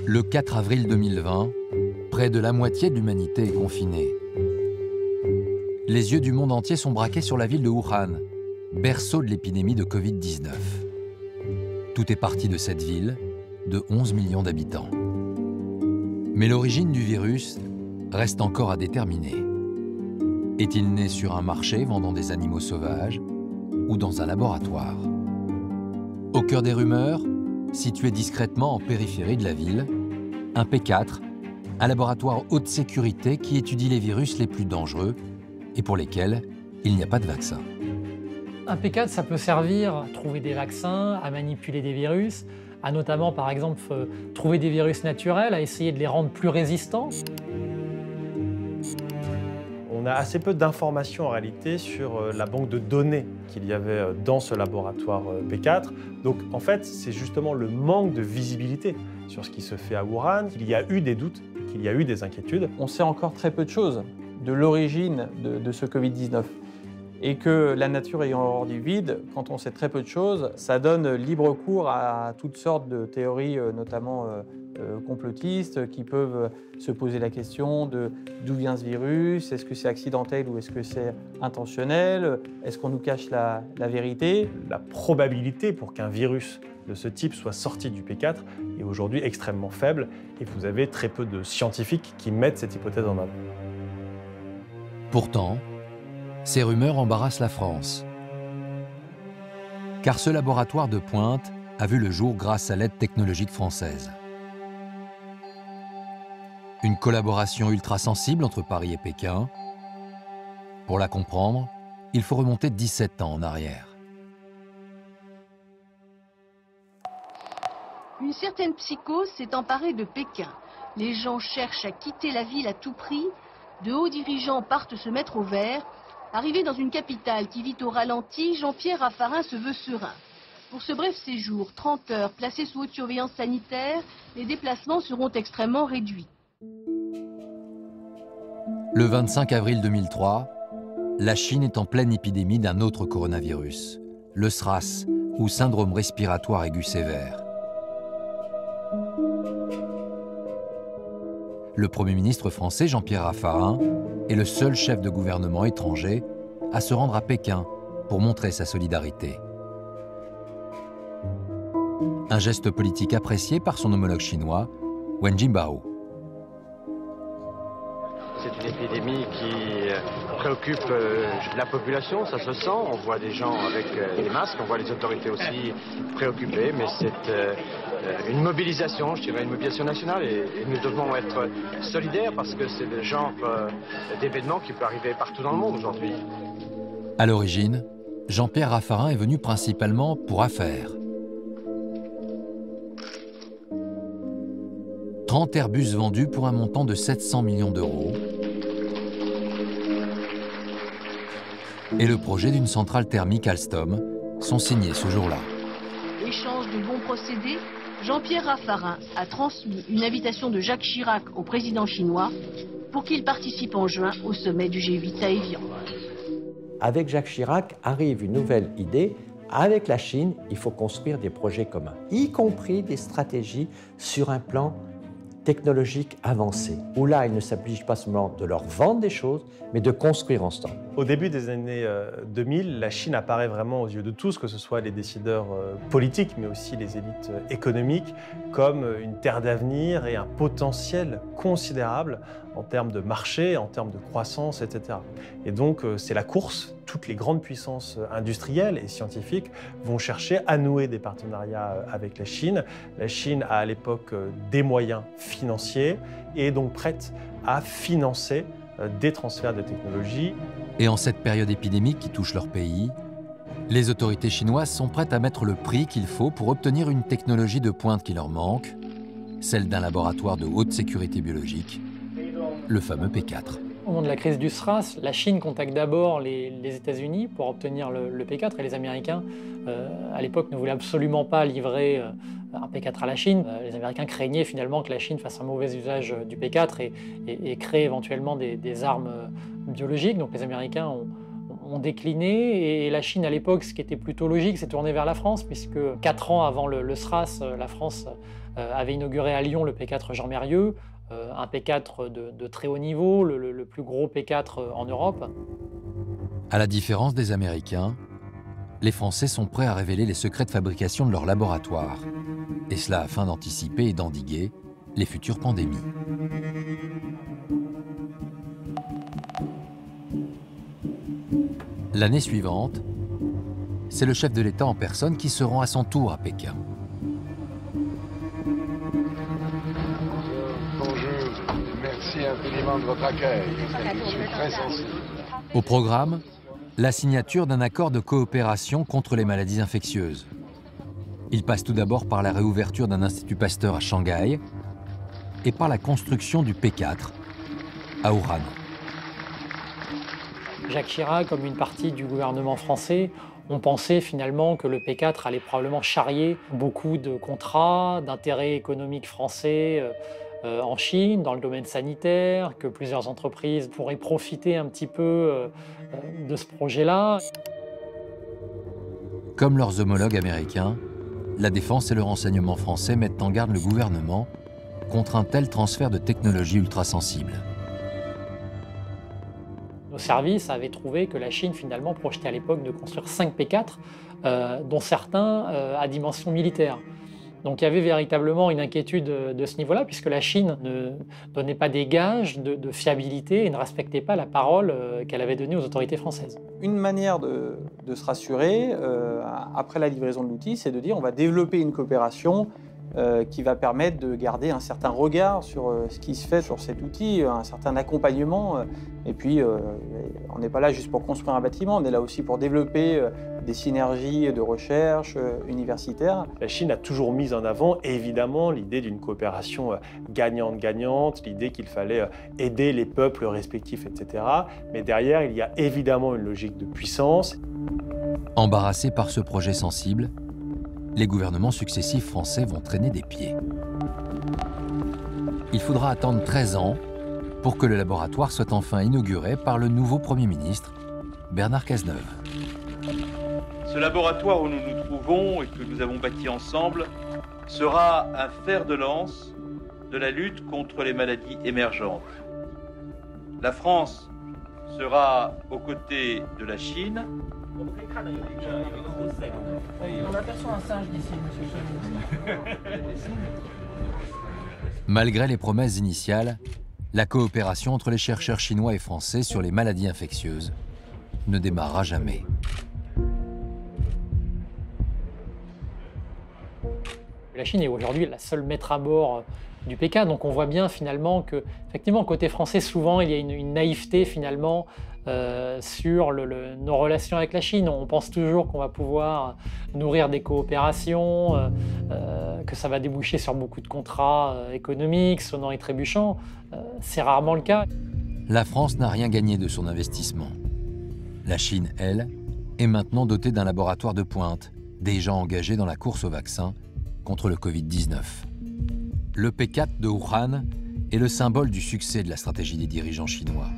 Le 4 avril 2020, près de la moitié de l'humanité est confinée. Les yeux du monde entier sont braqués sur la ville de Wuhan, berceau de l'épidémie de Covid-19. Tout est parti de cette ville, de 11 millions d'habitants. Mais l'origine du virus reste encore à déterminer. Est-il né sur un marché vendant des animaux sauvages ou dans un laboratoire? Au cœur des rumeurs, situé discrètement en périphérie de la ville, un P4, un laboratoire haute sécurité qui étudie les virus les plus dangereux et pour lesquels il n'y a pas de vaccin. Un P4, ça peut servir à trouver des vaccins, à manipuler des virus, à notamment, par exemple, trouver des virus naturels, à essayer de les rendre plus résistants. On a assez peu d'informations en réalité sur la banque de données qu'il y avait dans ce laboratoire P4. Donc en fait, c'est justement le manque de visibilité sur ce qui se fait à Wuhan qu'il y a eu des doutes, qu'il y a eu des inquiétudes. On sait encore très peu de choses de l'origine de ce Covid-19. Et que la nature ayant horreur du vide, quand on sait très peu de choses, ça donne libre cours à toutes sortes de théories, notamment complotistes, qui peuvent se poser la question de d'où vient ce virus, est-ce que c'est accidentel ou est-ce que c'est intentionnel, est-ce qu'on nous cache la vérité. La probabilité pour qu'un virus de ce type soit sorti du P4 est aujourd'hui extrêmement faible et vous avez très peu de scientifiques qui mettent cette hypothèse en œuvre. Pourtant, ces rumeurs embarrassent la France. Car ce laboratoire de pointe a vu le jour grâce à l'aide technologique française. Une collaboration ultra sensible entre Paris et Pékin. Pour la comprendre, il faut remonter 17 ans en arrière. Une certaine psychose s'est emparée de Pékin. Les gens cherchent à quitter la ville à tout prix. De hauts dirigeants partent se mettre au vert. Arrivé dans une capitale qui vit au ralenti, Jean-Pierre Raffarin se veut serein. Pour ce bref séjour, 30 heures placées sous haute surveillance sanitaire, les déplacements seront extrêmement réduits. Le 25 avril 2003, la Chine est en pleine épidémie d'un autre coronavirus, le SRAS, ou syndrome respiratoire aigu sévère. Le Premier ministre français Jean-Pierre Raffarin est le seul chef de gouvernement étranger à se rendre à Pékin pour montrer sa solidarité. Un geste politique apprécié par son homologue chinois, Wen Jiabao. C'est une épidémie qui préoccupe la population, ça se sent. On voit des gens avec des masques, on voit les autorités aussi préoccupées, mais c'est une mobilisation, je dirais une mobilisation nationale, et nous devons être solidaires parce que c'est le genre d'événement qui peut arriver partout dans le monde aujourd'hui. À l'origine, Jean-Pierre Raffarin est venu principalement pour affaires. 30 Airbus vendus pour un montant de 700 millions d'euros. Et le projet d'une centrale thermique Alstom sont signés ce jour-là. Échange de bons procédés, Jean-Pierre Raffarin a transmis une invitation de Jacques Chirac au président chinois pour qu'il participe en juin au sommet du G8 à Évian. Avec Jacques Chirac arrive une nouvelle idée. Avec la Chine, il faut construire des projets communs, y compris des stratégies sur un plan technologique avancé, où là, il ne s'oblige pas seulement de leur vendre des choses, mais de construire ensemble. Au début des années 2000, la Chine apparaît vraiment aux yeux de tous, que ce soit les décideurs politiques, mais aussi les élites économiques, comme une terre d'avenir et un potentiel considérable en termes de marché, en termes de croissance, etc. Et donc, c'est la course. Toutes les grandes puissances industrielles et scientifiques vont chercher à nouer des partenariats avec la Chine. La Chine a à l'époque des moyens financiers et est donc prête à financer des transferts de technologies. Et en cette période épidémique qui touche leur pays, les autorités chinoises sont prêtes à mettre le prix qu'il faut pour obtenir une technologie de pointe qui leur manque, celle d'un laboratoire de haute sécurité biologique, le fameux P4. Au moment de la crise du SRAS, la Chine contacte d'abord les États-Unis pour obtenir le P4 et les Américains, à l'époque, ne voulaient absolument pas livrer un P4 à la Chine. Les Américains craignaient finalement que la Chine fasse un mauvais usage du P4 et crée éventuellement des armes biologiques. Donc les Américains ont ont décliné et la Chine à l'époque, ce qui était plutôt logique, c'est tourner vers la France puisque 4 ans avant le SRAS, la France avait inauguré à Lyon le P4 Jean Mérieux, un P4 de très haut niveau, le plus gros P4 en Europe. À la différence des Américains, les Français sont prêts à révéler les secrets de fabrication de leur laboratoire, et cela afin d'anticiper et d'endiguer les futures pandémies. L'année suivante, c'est le chef de l'État en personne qui se rend à son tour à Pékin. Bonjour, merci infiniment de votre accueil. Je suis très sensible. Au programme, la signature d'un accord de coopération contre les maladies infectieuses. Il passe tout d'abord par la réouverture d'un institut Pasteur à Shanghai et par la construction du P4 à Wuhan. Jacques Chirac, comme une partie du gouvernement français, ont pensé finalement que le P4 allait probablement charrier beaucoup de contrats, d'intérêts économiques français en Chine, dans le domaine sanitaire, que plusieurs entreprises pourraient profiter un petit peu de ce projet-là. Comme leurs homologues américains, la défense et le renseignement français mettent en garde le gouvernement contre un tel transfert de technologies ultrasensibles. Nos services avaient trouvé que la Chine finalement projetait à l'époque de construire 5 P4, dont certains à dimension militaire. Donc il y avait véritablement une inquiétude de ce niveau-là, puisque la Chine ne donnait pas des gages de fiabilité et ne respectait pas la parole qu'elle avait donnée aux autorités françaises. Une manière de se rassurer, après la livraison de l'outil, c'est de dire on va développer une coopération qui va permettre de garder un certain regard sur ce qui se fait sur cet outil, un certain accompagnement. Et puis, on n'est pas là juste pour construire un bâtiment, on est là aussi pour développer des synergies de recherche universitaire. La Chine a toujours mis en avant, évidemment, l'idée d'une coopération gagnante-gagnante, l'idée qu'il fallait aider les peuples respectifs, etc. Mais derrière, il y a évidemment une logique de puissance. Embarrassés par ce projet sensible, les gouvernements successifs français vont traîner des pieds. Il faudra attendre 13 ans pour que le laboratoire soit enfin inauguré par le nouveau Premier ministre, Bernard Cazeneuve. Ce laboratoire où nous nous trouvons et que nous avons bâti ensemble sera un fer de lance de la lutte contre les maladies émergentes. La France sera aux côtés de la Chine. On aperçoit un singe d'ici, monsieur. Malgré les promesses initiales, la coopération entre les chercheurs chinois et français sur les maladies infectieuses ne démarrera jamais. La Chine est aujourd'hui la seule maître à bord du P4, donc on voit bien finalement que, effectivement, côté français, souvent il y a une naïveté finalement sur nos relations avec la Chine. On pense toujours qu'on va pouvoir nourrir des coopérations, que ça va déboucher sur beaucoup de contrats économiques, sonnants et trébuchants. C'est rarement le cas. La France n'a rien gagné de son investissement. La Chine, elle, est maintenant dotée d'un laboratoire de pointe, déjà engagé dans la course au vaccin contre le Covid-19. Le P4 de Wuhan est le symbole du succès de la stratégie des dirigeants chinois.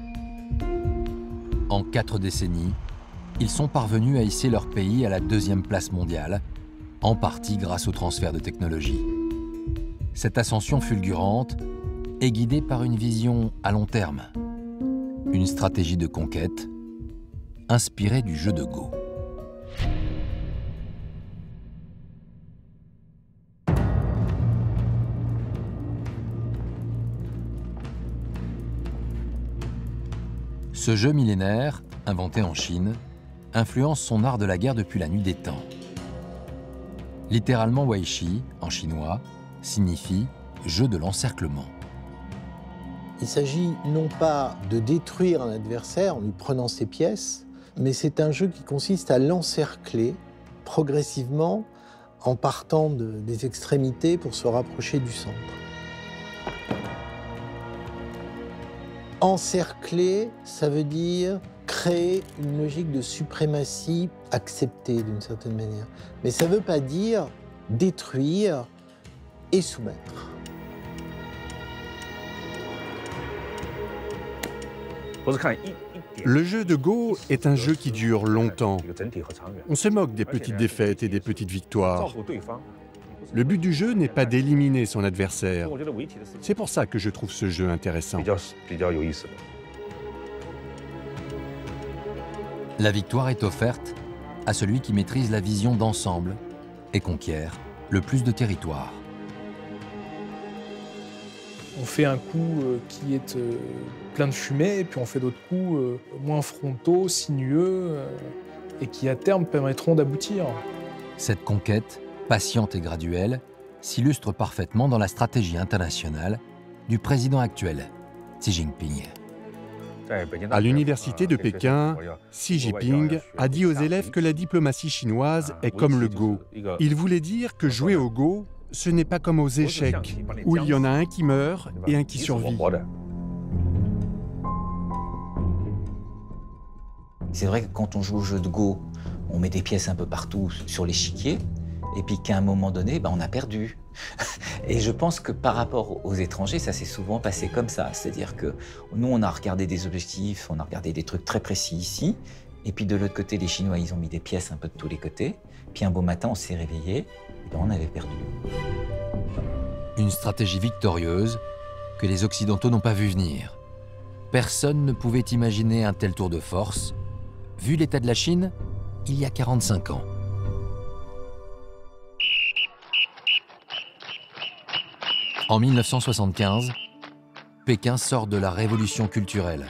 En 4 décennies, ils sont parvenus à hisser leur pays à la 2e place mondiale, en partie grâce au transfert de technologie. Cette ascension fulgurante est guidée par une vision à long terme, une stratégie de conquête inspirée du jeu de Go. Ce jeu millénaire, inventé en Chine, influence son art de la guerre depuis la nuit des temps. Littéralement, Weiqi, en chinois, signifie « jeu de l'encerclement ». Il s'agit non pas de détruire un adversaire en lui prenant ses pièces, mais c'est un jeu qui consiste à l'encercler progressivement en partant des extrémités pour se rapprocher du centre. Encercler, ça veut dire créer une logique de suprématie acceptée d'une certaine manière. Mais ça ne veut pas dire détruire et soumettre. Le jeu de Go est un jeu qui dure longtemps. On se moque des petites défaites et des petites victoires. Le but du jeu n'est pas d'éliminer son adversaire. C'est pour ça que je trouve ce jeu intéressant. La victoire est offerte à celui qui maîtrise la vision d'ensemble et conquiert le plus de territoire. On fait un coup qui est plein de fumée, et puis on fait d'autres coups moins frontaux, sinueux, et qui à terme permettront d'aboutir. Cette conquête, patiente et graduelle, s'illustre parfaitement dans la stratégie internationale du président actuel, Xi Jinping. À l'université de Pékin, Xi Jinping a dit aux élèves que la diplomatie chinoise est comme le Go. Il voulait dire que jouer au Go, ce n'est pas comme aux échecs, où il y en a un qui meurt et un qui survit. C'est vrai que quand on joue au jeu de Go, on met des pièces un peu partout sur l'échiquier, et puis qu'à un moment donné, on a perdu. Et je pense que par rapport aux étrangers, ça s'est souvent passé comme ça. C'est-à-dire que nous, on a regardé des objectifs, on a regardé des trucs très précis ici, et puis de l'autre côté, les Chinois, ils ont mis des pièces un peu de tous les côtés. Puis un beau matin, on s'est réveillé, et on avait perdu. Une stratégie victorieuse que les Occidentaux n'ont pas vu venir. Personne ne pouvait imaginer un tel tour de force, vu l'état de la Chine il y a 45 ans. En 1975, Pékin sort de la révolution culturelle.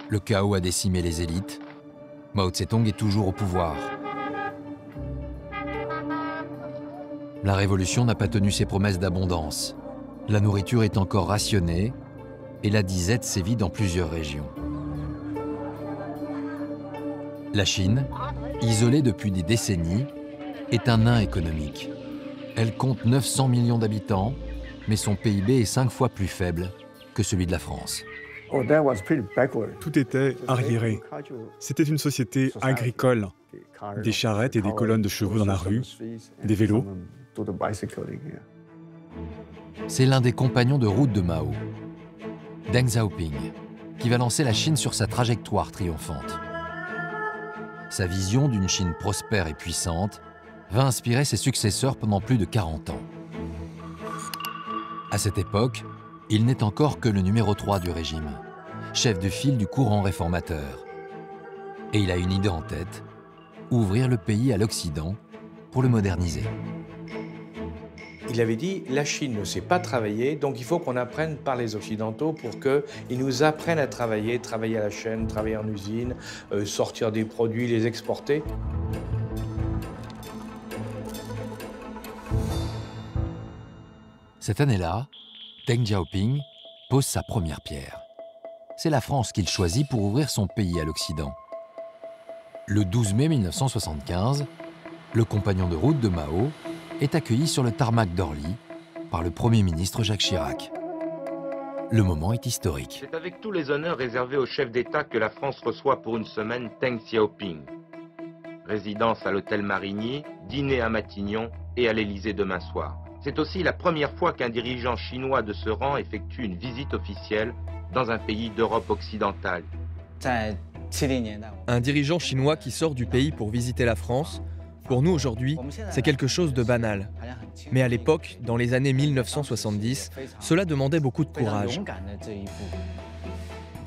Le chaos a décimé les élites. Mao Tse-tung est toujours au pouvoir. La révolution n'a pas tenu ses promesses d'abondance. La nourriture est encore rationnée et la disette sévit dans plusieurs régions. La Chine, isolée depuis des décennies, est un nain économique. Elle compte 900 millions d'habitants, mais son PIB est 5 fois plus faible que celui de la France. Tout était arriéré. C'était une société agricole. Des charrettes et des colonnes de chevaux dans la rue, des vélos. C'est l'un des compagnons de route de Mao, Deng Xiaoping, qui va lancer la Chine sur sa trajectoire triomphante. Sa vision d'une Chine prospère et puissante va inspirer ses successeurs pendant plus de 40 ans. À cette époque, il n'est encore que le numéro 3 du régime, chef de file du courant réformateur. Et il a une idée en tête, ouvrir le pays à l'Occident pour le moderniser. Il avait dit « la Chine ne sait pas travailler, donc il faut qu'on apprenne par les Occidentaux pour qu'ils nous apprennent à travailler à la chaîne, travailler en usine, sortir des produits, les exporter ». Cette année-là, Deng Xiaoping pose sa première pierre. C'est la France qu'il choisit pour ouvrir son pays à l'Occident. Le 12 mai 1975, le compagnon de route de Mao est accueilli sur le tarmac d'Orly par le Premier ministre Jacques Chirac. Le moment est historique. C'est avec tous les honneurs réservés au chef d'État que la France reçoit pour une semaine Deng Xiaoping. Résidence à l'hôtel Marigny, dîner à Matignon et à l'Élysée demain soir. C'est aussi la première fois qu'un dirigeant chinois de ce rang effectue une visite officielle dans un pays d'Europe occidentale. Un dirigeant chinois qui sort du pays pour visiter la France, pour nous aujourd'hui, c'est quelque chose de banal. Mais à l'époque, dans les années 1970, cela demandait beaucoup de courage.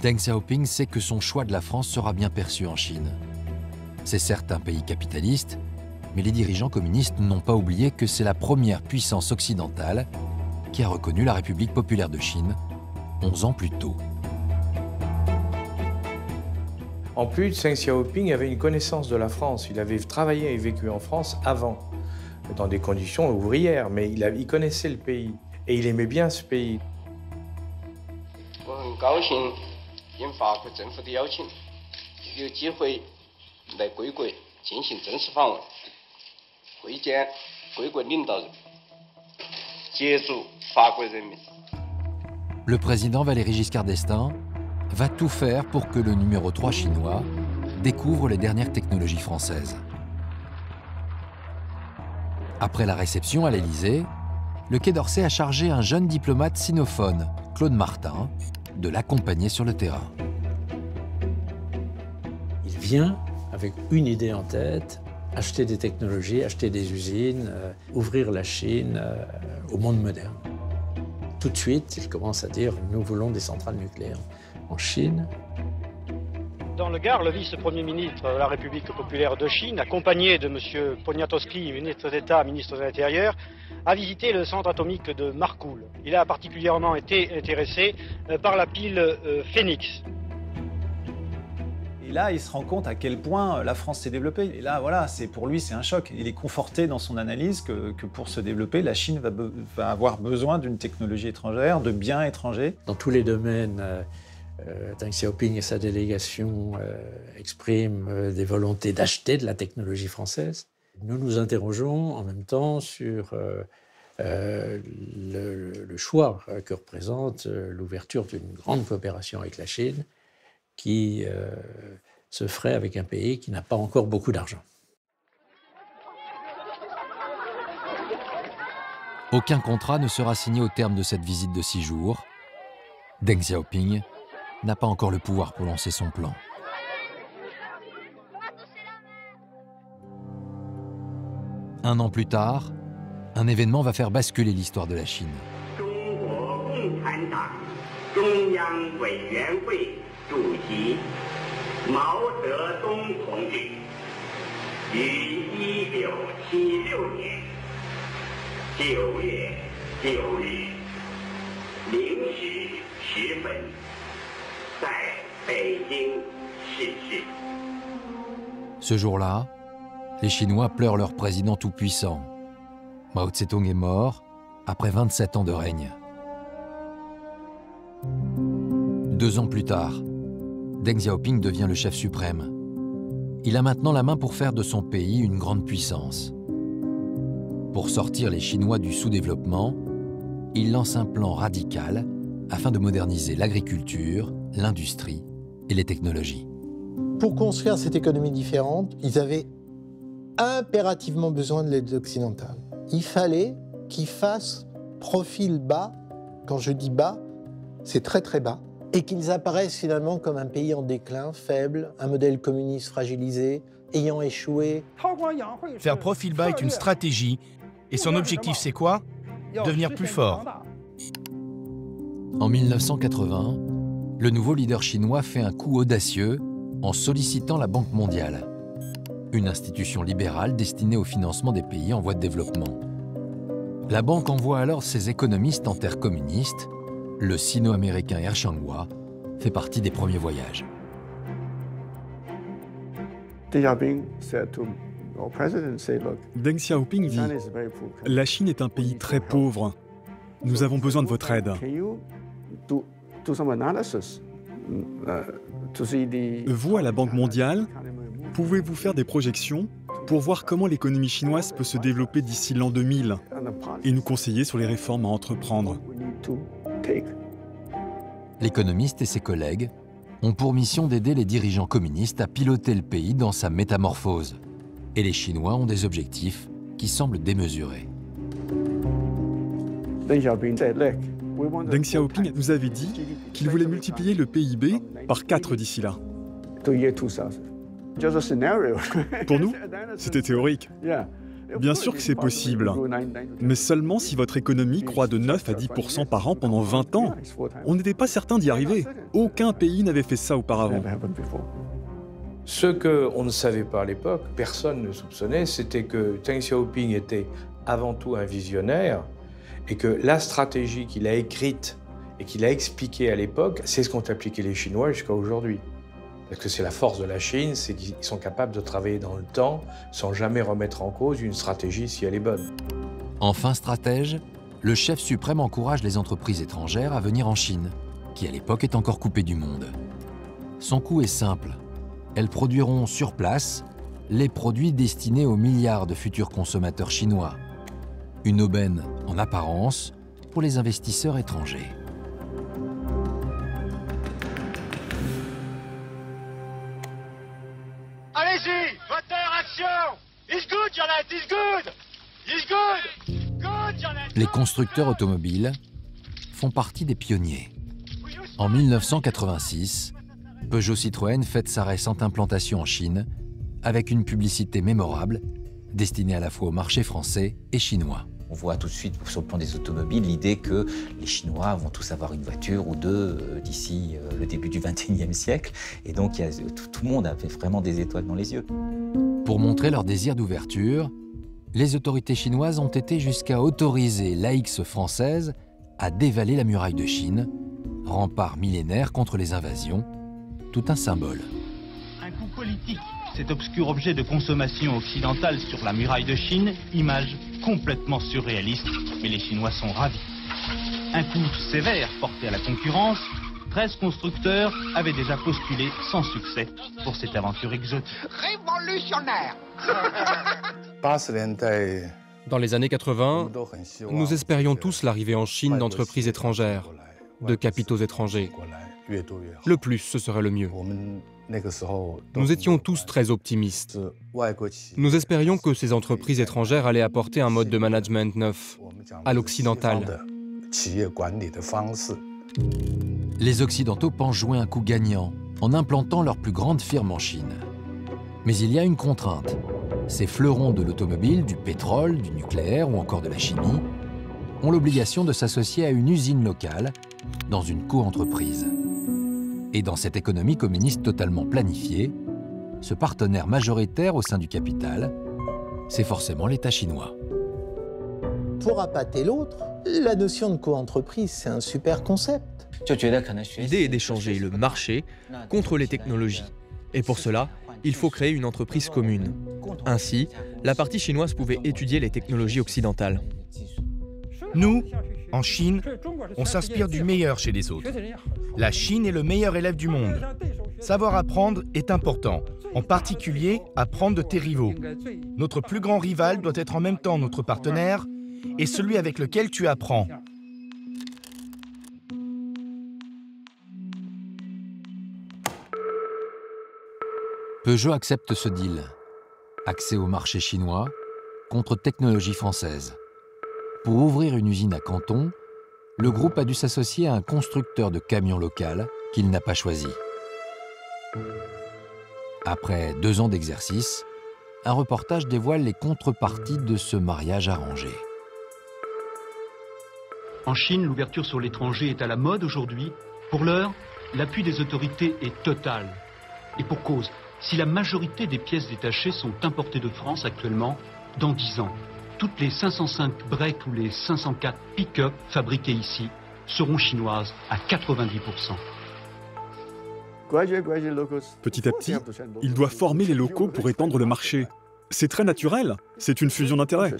Deng Xiaoping sait que son choix de la France sera bien perçu en Chine. C'est certes un pays capitaliste, mais les dirigeants communistes n'ont pas oublié que c'est la première puissance occidentale qui a reconnu la République populaire de Chine 11 ans plus tôt. En plus, Deng Xiaoping avait une connaissance de la France. Il avait travaillé et vécu en France avant, dans des conditions ouvrières, mais il connaissait le pays et il aimait bien ce pays. Le président Valéry Giscard d'Estaing va tout faire pour que le numéro 3 chinois découvre les dernières technologies françaises. Après la réception à l'Élysée, le Quai d'Orsay a chargé un jeune diplomate sinophone, Claude Martin, de l'accompagner sur le terrain. vient avec une idée en tête, acheter des technologies, acheter des usines, ouvrir la Chine au monde moderne. Tout de suite, il commence à dire « nous voulons des centrales nucléaires en Chine ». Dans le Gard, le vice-premier ministre de la République populaire de Chine, accompagné de M. Poniatowski, ministre d'État, ministre de l'Intérieur, a visité le centre atomique de Marcoule. Il a particulièrement été intéressé par la pile Phénix. Et là, il se rend compte à quel point la France s'est développée. Et là, voilà, pour lui, c'est un choc. Il est conforté dans son analyse que pour se développer, la Chine va avoir besoin d'une technologie étrangère, de biens étrangers. Dans tous les domaines, Deng Xiaoping et sa délégation expriment des volontés d'acheter de la technologie française. Nous nous interrogeons en même temps sur le choix que représente l'ouverture d'une grande coopération avec la Chine qui se ferait avec un pays qui n'a pas encore beaucoup d'argent. Aucun contrat ne sera signé au terme de cette visite de 6 jours. Deng Xiaoping n'a pas encore le pouvoir pour lancer son plan. Un an plus tard, un événement va faire basculer l'histoire de la Chine. Ce jour-là, les Chinois pleurent leur président tout-puissant. Mao Tse-tung est mort après 27 ans de règne. 2 ans plus tard, Deng Xiaoping devient le chef suprême. Il a maintenant la main pour faire de son pays une grande puissance. Pour sortir les Chinois du sous-développement, il lance un plan radical afin de moderniser l'agriculture, l'industrie et les technologies. Pour construire cette économie différente, ils avaient impérativement besoin de l'aide occidentale. Il fallait qu'ils fassent profil bas. Quand je dis bas, c'est très très bas. Et qu'ils apparaissent finalement comme un pays en déclin, faible, un modèle communiste fragilisé, ayant échoué. Faire profil bas est une stratégie. Et son objectif, c'est quoi? Devenir plus fort. En 1980, le nouveau leader chinois fait un coup audacieux en sollicitant la Banque mondiale, une institution libérale destinée au financement des pays en voie de développement. La banque envoie alors ses économistes en terre communiste. Le sino-américain Er Changhua fait partie des premiers voyages. Deng Xiaoping dit « La Chine est un pays très pauvre. Nous avons besoin de votre aide. » Vous, à la Banque mondiale, pouvez-vous faire des projections pour voir comment l'économie chinoise peut se développer d'ici l'an 2000 et nous conseiller sur les réformes à entreprendre? L'économiste et ses collègues ont pour mission d'aider les dirigeants communistes à piloter le pays dans sa métamorphose. Et les Chinois ont des objectifs qui semblent démesurés. Deng Xiaoping nous avait dit qu'il voulait multiplier le PIB par 4 d'ici là. Pour nous, c'était théorique. Bien sûr que c'est possible, mais seulement si votre économie croît de 9 à 10% par an pendant 20 ans. On n'était pas certain d'y arriver. Aucun pays n'avait fait ça auparavant. Ce qu'on ne savait pas à l'époque, personne ne soupçonnait, c'était que Deng Xiaoping était avant tout un visionnaire et que la stratégie qu'il a écrite et qu'il a expliquée à l'époque, c'est ce qu'ont appliqué les Chinois jusqu'à aujourd'hui. Parce que c'est la force de la Chine, c'est qu'ils sont capables de travailler dans le temps sans jamais remettre en cause une stratégie si elle est bonne. Enfin stratège, le chef suprême encourage les entreprises étrangères à venir en Chine, qui à l'époque est encore coupée du monde. Son coup est simple. Elles produiront sur place les produits destinés aux milliards de futurs consommateurs chinois. Une aubaine en apparence pour les investisseurs étrangers. Allez-y, moteur, action! It's good, Janet, it's good! It's good! Good, Janet! Les constructeurs automobiles font partie des pionniers. En 1986, Peugeot-Citroën fête sa récente implantation en Chine avec une publicité mémorable destinée à la fois au marché français et chinois. On voit tout de suite, sur le plan des automobiles, l'idée que les Chinois vont tous avoir une voiture ou deux d'ici le début du XXIe siècle. Et donc, tout le monde avait vraiment des étoiles dans les yeux. Pour montrer leur désir d'ouverture, les autorités chinoises ont été jusqu'à autoriser l'AX française à dévaler la muraille de Chine, rempart millénaire contre les invasions, tout un symbole. Un coup politique, cet obscur objet de consommation occidentale sur la muraille de Chine, image complètement surréaliste, mais les Chinois sont ravis. Un coup sévère porté à la concurrence, 13 constructeurs avaient déjà postulé sans succès pour cette aventure exotique. Révolutionnaire. Dans les années 80, nous espérions tous l'arrivée en Chine d'entreprises étrangères, de capitaux étrangers. Le plus, ce serait le mieux. Nous étions tous très optimistes. Nous espérions que ces entreprises étrangères allaient apporter un mode de management neuf, à l'occidental. Les Occidentaux pensent jouer un coup gagnant en implantant leur plus grande firme en Chine. Mais il y a une contrainte. Ces fleurons de l'automobile, du pétrole, du nucléaire ou encore de la chimie ont l'obligation de s'associer à une usine locale dans une coentreprise. Et dans cette économie communiste totalement planifiée, ce partenaire majoritaire au sein du capital, c'est forcément l'État chinois. Pour appâter l'autre, la notion de coentreprise, c'est un super concept. L'idée est d'échanger le marché contre les technologies. Et pour cela, il faut créer une entreprise commune. Ainsi, la partie chinoise pouvait étudier les technologies occidentales. Nous, en Chine, on s'inspire du meilleur chez les autres. La Chine est le meilleur élève du monde. Savoir apprendre est important, en particulier apprendre de tes rivaux. Notre plus grand rival doit être en même temps notre partenaire et celui avec lequel tu apprends. Peugeot accepte ce deal. Accès au marché chinois contre technologie française. Pour ouvrir une usine à Canton, le groupe a dû s'associer à un constructeur de camions local qu'il n'a pas choisi. Après 2 ans d'exercice, un reportage dévoile les contreparties de ce mariage arrangé. En Chine, l'ouverture sur l'étranger est à la mode aujourd'hui. Pour l'heure, l'appui des autorités est total. Et pour cause, si la majorité des pièces détachées sont importées de France actuellement, dans 10 ans, toutes les 505 breaks ou les 504 pick-up fabriquées ici seront chinoises à 90%. Petit à petit, il doit former les locaux pour étendre le marché. C'est très naturel, c'est une fusion d'intérêts.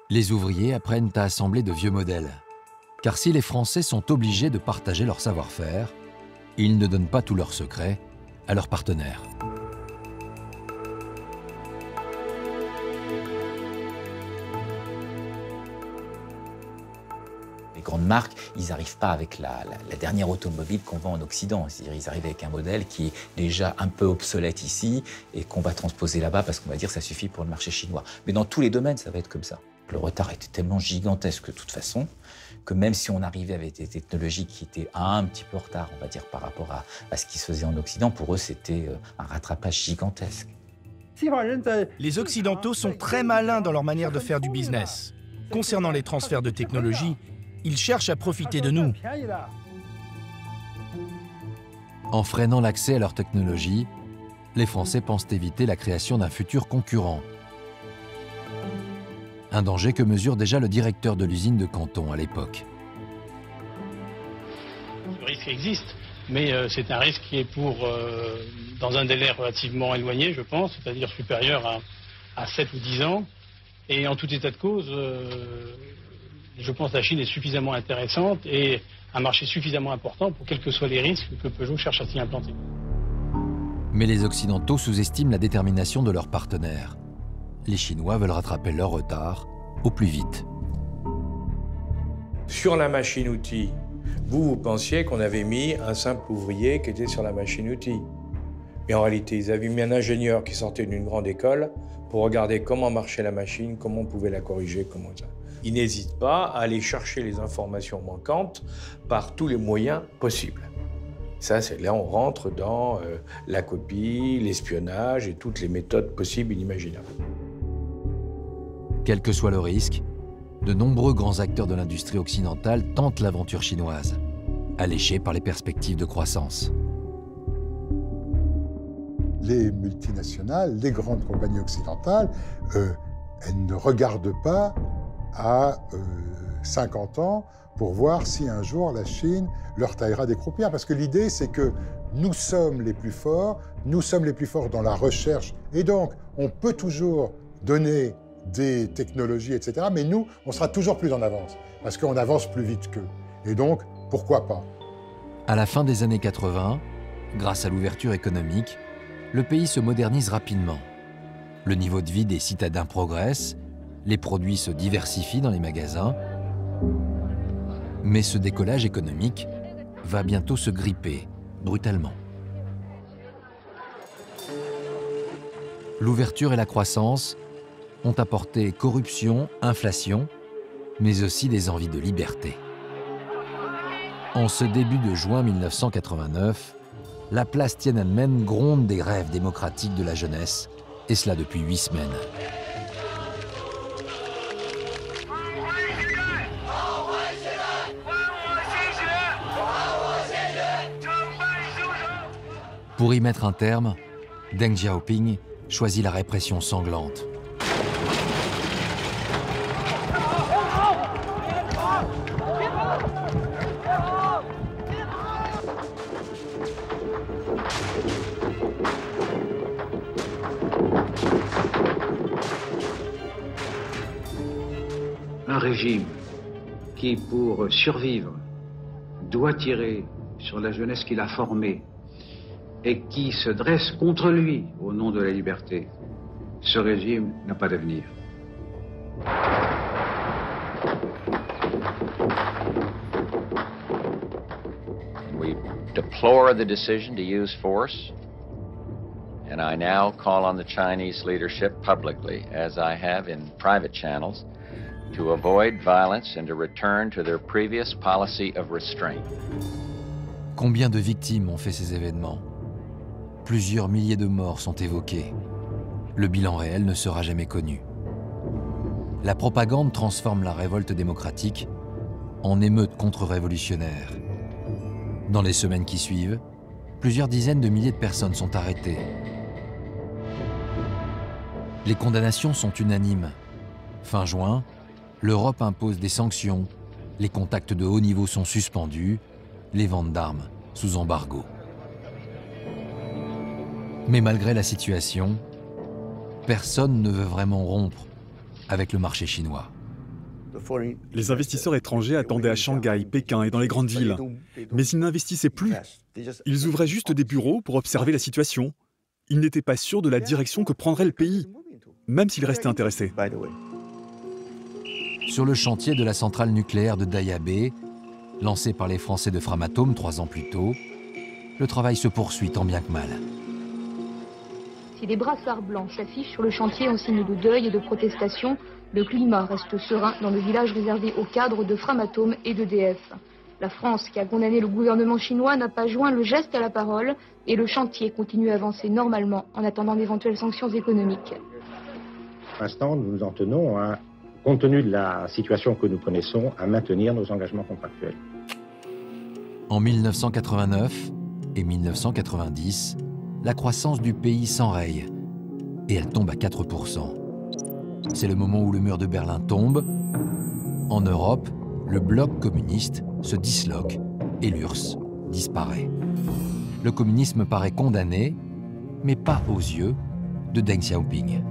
Les ouvriers apprennent à assembler de vieux modèles. Car si les Français sont obligés de partager leur savoir-faire, ils ne donnent pas tous leurs secrets à leurs partenaires. Les grandes marques, ils n'arrivent pas avec la dernière automobile qu'on vend en Occident. C'est-à-dire, ils arrivent avec un modèle qui est déjà un peu obsolète ici et qu'on va transposer là-bas parce qu'on va dire que ça suffit pour le marché chinois. Mais dans tous les domaines, ça va être comme ça. Le retard était tellement gigantesque de toute façon que même si on arrivait avec des technologies qui étaient un petit peu en retard, on va dire, par rapport à ce qui se faisait en Occident, pour eux, c'était un rattrapage gigantesque. Les Occidentaux sont très malins dans leur manière de faire du business. Concernant les transferts de technologie, ils cherchent à profiter de nous. En freinant l'accès à leur technologie, les Français pensent éviter la création d'un futur concurrent. Un danger que mesure déjà le directeur de l'usine de Canton à l'époque. Le risque existe, mais c'est un risque qui est dans un délai relativement éloigné, je pense, c'est-à-dire supérieur à 7 ou 10 ans. Et en tout état de cause, je pense que la Chine est suffisamment intéressante et un marché suffisamment important pour quels que soient les risques que Peugeot cherche à s'y implanter. Mais les Occidentaux sous-estiment la détermination de leurs partenaires. Les Chinois veulent rattraper leur retard au plus vite. Sur la machine-outil, vous pensiez qu'on avait mis un simple ouvrier qui était sur la machine-outil. Mais en réalité, ils avaient mis un ingénieur qui sortait d'une grande école pour regarder comment marchait la machine, comment on pouvait la corriger, comment ça. Ils n'hésitent pas à aller chercher les informations manquantes par tous les moyens possibles. Ça, c'est là on rentre dans la copie, l'espionnage et toutes les méthodes possibles et inimaginables. Quel que soit le risque, de nombreux grands acteurs de l'industrie occidentale tentent l'aventure chinoise, alléchés par les perspectives de croissance. Les multinationales, les grandes compagnies occidentales, elles ne regardent pas à 50 ans pour voir si un jour la Chine leur taillera des croupières. Parce que l'idée, c'est que nous sommes les plus forts dans la recherche, et donc on peut toujours donner des technologies, etc. Mais nous, on sera toujours plus en avance, parce qu'on avance plus vite qu'eux. Et donc, pourquoi pas? À la fin des années 80, grâce à l'ouverture économique, le pays se modernise rapidement. Le niveau de vie des citadins progresse, les produits se diversifient dans les magasins, mais ce décollage économique va bientôt se gripper, brutalement. L'ouverture et la croissance ont apporté corruption, inflation, mais aussi des envies de liberté. En ce début de juin 1989, la place Tiananmen gronde des rêves démocratiques de la jeunesse, et cela depuis 8 semaines. Pour y mettre un terme, Deng Xiaoping choisit la répression sanglante. Un régime qui, pour survivre, doit tirer sur la jeunesse qu'il a formée et qui se dresse contre lui au nom de la liberté, ce régime n'a pas d'avenir. We deplore the decision to use force, and I now call on the Chinese leadership publicly, as I have in private channels, to avoid violence and to return to their previous policy of restraint. Combien de victimes ont fait ces événements? Plusieurs milliers de morts sont évoqués. Le bilan réel ne sera jamais connu. La propagande transforme la révolte démocratique en émeute contre-révolutionnaire. Dans les semaines qui suivent, plusieurs dizaines de milliers de personnes sont arrêtées. Les condamnations sont unanimes. Fin juin, l'Europe impose des sanctions, les contacts de haut niveau sont suspendus, les ventes d'armes sous embargo. Mais malgré la situation, personne ne veut vraiment rompre avec le marché chinois. Les investisseurs étrangers attendaient à Shanghai, Pékin et dans les grandes villes. Mais ils n'investissaient plus. Ils ouvraient juste des bureaux pour observer la situation. Ils n'étaient pas sûrs de la direction que prendrait le pays, même s'ils restaient intéressés. Sur le chantier de la centrale nucléaire de Daya Bay, lancé par les Français de Framatome 3 ans plus tôt, le travail se poursuit tant bien que mal. Si des brassards blancs s'affichent sur le chantier en signe de deuil et de protestation, le climat reste serein dans le village réservé aux cadres de Framatome et d'EDF. La France, qui a condamné le gouvernement chinois, n'a pas joint le geste à la parole et le chantier continue à avancer normalement en attendant d'éventuelles sanctions économiques. Pour l'instant, nous nous en tenons, compte tenu de la situation que nous connaissons, à maintenir nos engagements contractuels. En 1989 et 1990, la croissance du pays s'enraye et elle tombe à 4%. C'est le moment où le mur de Berlin tombe. En Europe, le bloc communiste se disloque et l'URSS disparaît. Le communisme paraît condamné, mais pas aux yeux de Deng Xiaoping.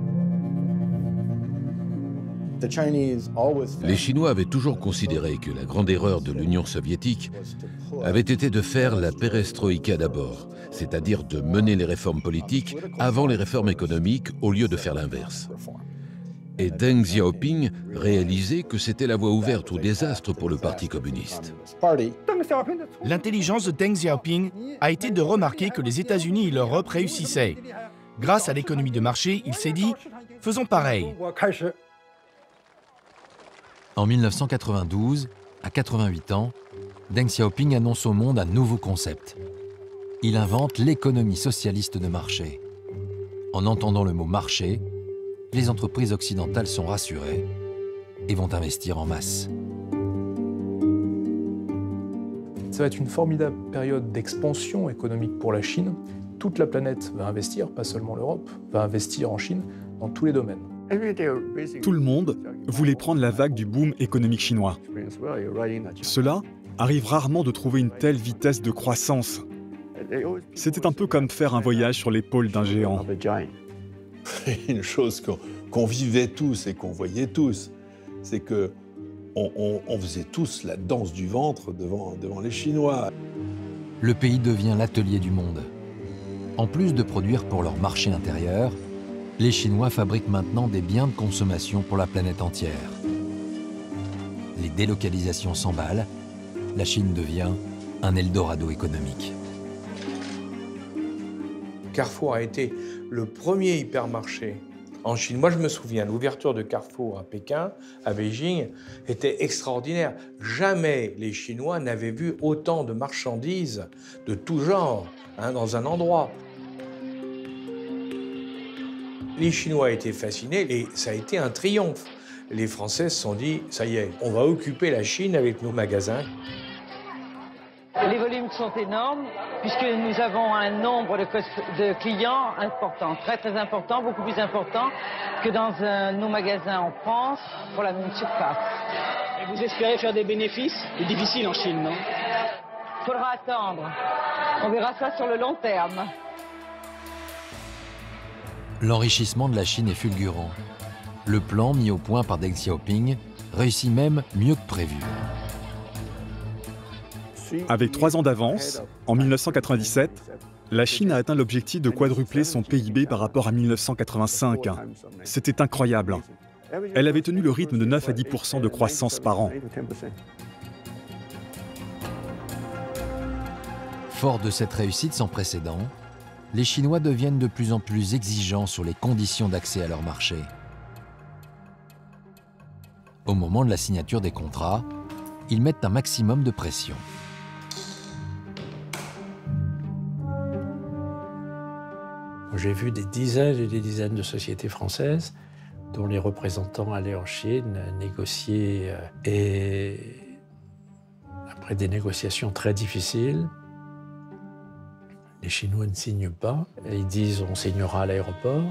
Les Chinois avaient toujours considéré que la grande erreur de l'Union soviétique avait été de faire la perestroïka d'abord, c'est-à-dire de mener les réformes politiques avant les réformes économiques au lieu de faire l'inverse. Et Deng Xiaoping réalisait que c'était la voie ouverte au désastre pour le Parti communiste. L'intelligence de Deng Xiaoping a été de remarquer que les États-Unis et l'Europe réussissaient. Grâce à l'économie de marché, il s'est dit « faisons pareil ». En 1992, à 88 ans, Deng Xiaoping annonce au monde un nouveau concept, il invente l'économie socialiste de marché. En entendant le mot marché, les entreprises occidentales sont rassurées et vont investir en masse. Ça va être une formidable période d'expansion économique pour la Chine. Toute la planète va investir, pas seulement l'Europe, va investir en Chine dans tous les domaines. Tout le monde voulait prendre la vague du boom économique chinois. Cela arrive rarement de trouver une telle vitesse de croissance. C'était un peu comme faire un voyage sur l'épaule d'un géant. Une chose qu'on vivait tous et qu'on voyait tous, c'est que on faisait tous la danse du ventre devant les Chinois. Le pays devient l'atelier du monde. En plus de produire pour leur marché intérieur, les Chinois fabriquent maintenant des biens de consommation pour la planète entière. Les délocalisations s'emballent, la Chine devient un Eldorado économique. Carrefour a été le premier hypermarché en Chine. Moi, je me souviens, l'ouverture de Carrefour à Pékin, à Beijing, était extraordinaire. Jamais les Chinois n'avaient vu autant de marchandises de tout genre dans un endroit. Les Chinois étaient fascinés et ça a été un triomphe. Les Français se sont dit, ça y est, on va occuper la Chine avec nos magasins. Les volumes sont énormes puisque nous avons un nombre de clients important, très important, beaucoup plus important que dans nos magasins en France pour la même surface. Et vous espérez faire des bénéfices? C'est difficile en Chine, non? Il faudra attendre. On verra ça sur le long terme. L'enrichissement de la Chine est fulgurant. Le plan mis au point par Deng Xiaoping réussit même mieux que prévu. Avec 3 ans d'avance, en 1997, la Chine a atteint l'objectif de quadrupler son PIB par rapport à 1985. C'était incroyable. Elle avait tenu le rythme de 9 à 10% de croissance par an. Fort de cette réussite sans précédent, les Chinois deviennent de plus en plus exigeants sur les conditions d'accès à leur marché. Au moment de la signature des contrats, ils mettent un maximum de pression. J'ai vu des dizaines et des dizaines de sociétés françaises dont les représentants allaient en Chine négocier et après des négociations très difficiles, les Chinois ne signent pas et ils disent on signera à l'aéroport.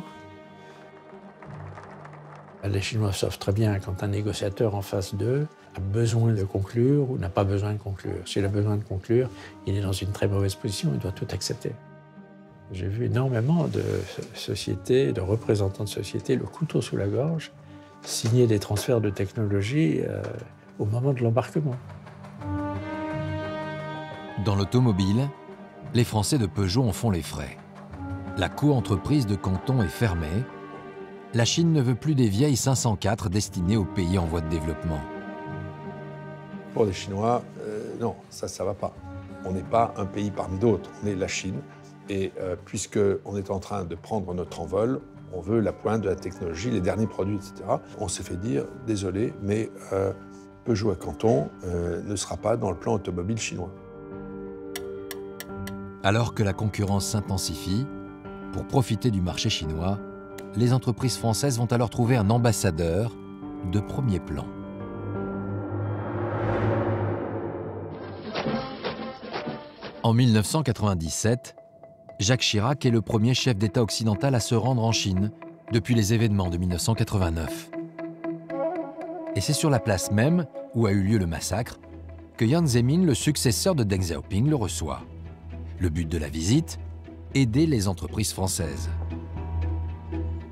Les Chinois savent très bien quand un négociateur en face d'eux a besoin de conclure ou n'a pas besoin de conclure. S'il a besoin de conclure, il est dans une très mauvaise position, il doit tout accepter. J'ai vu énormément de sociétés, de représentants de sociétés, le couteau sous la gorge, signer des transferts de technologie au moment de l'embarquement. Dans l'automobile, les Français de Peugeot en font les frais. La co-entreprise de Canton est fermée. La Chine ne veut plus des vieilles 504 destinées aux pays en voie de développement. Pour les Chinois, non, ça ne va pas. On n'est pas un pays parmi d'autres, on est la Chine. Et puisqu'on est en train de prendre notre envol, on veut la pointe de la technologie, les derniers produits, etc. On s'est fait dire, désolé, mais Peugeot à Canton ne sera pas dans le plan automobile chinois. Alors que la concurrence s'intensifie, pour profiter du marché chinois, les entreprises françaises vont alors trouver un ambassadeur de premier plan. En 1997, Jacques Chirac est le premier chef d'État occidental à se rendre en Chine depuis les événements de 1989. Et c'est sur la place même où a eu lieu le massacre que Jiang Zemin, le successeur de Deng Xiaoping, le reçoit. Le but de la visite, aider les entreprises françaises.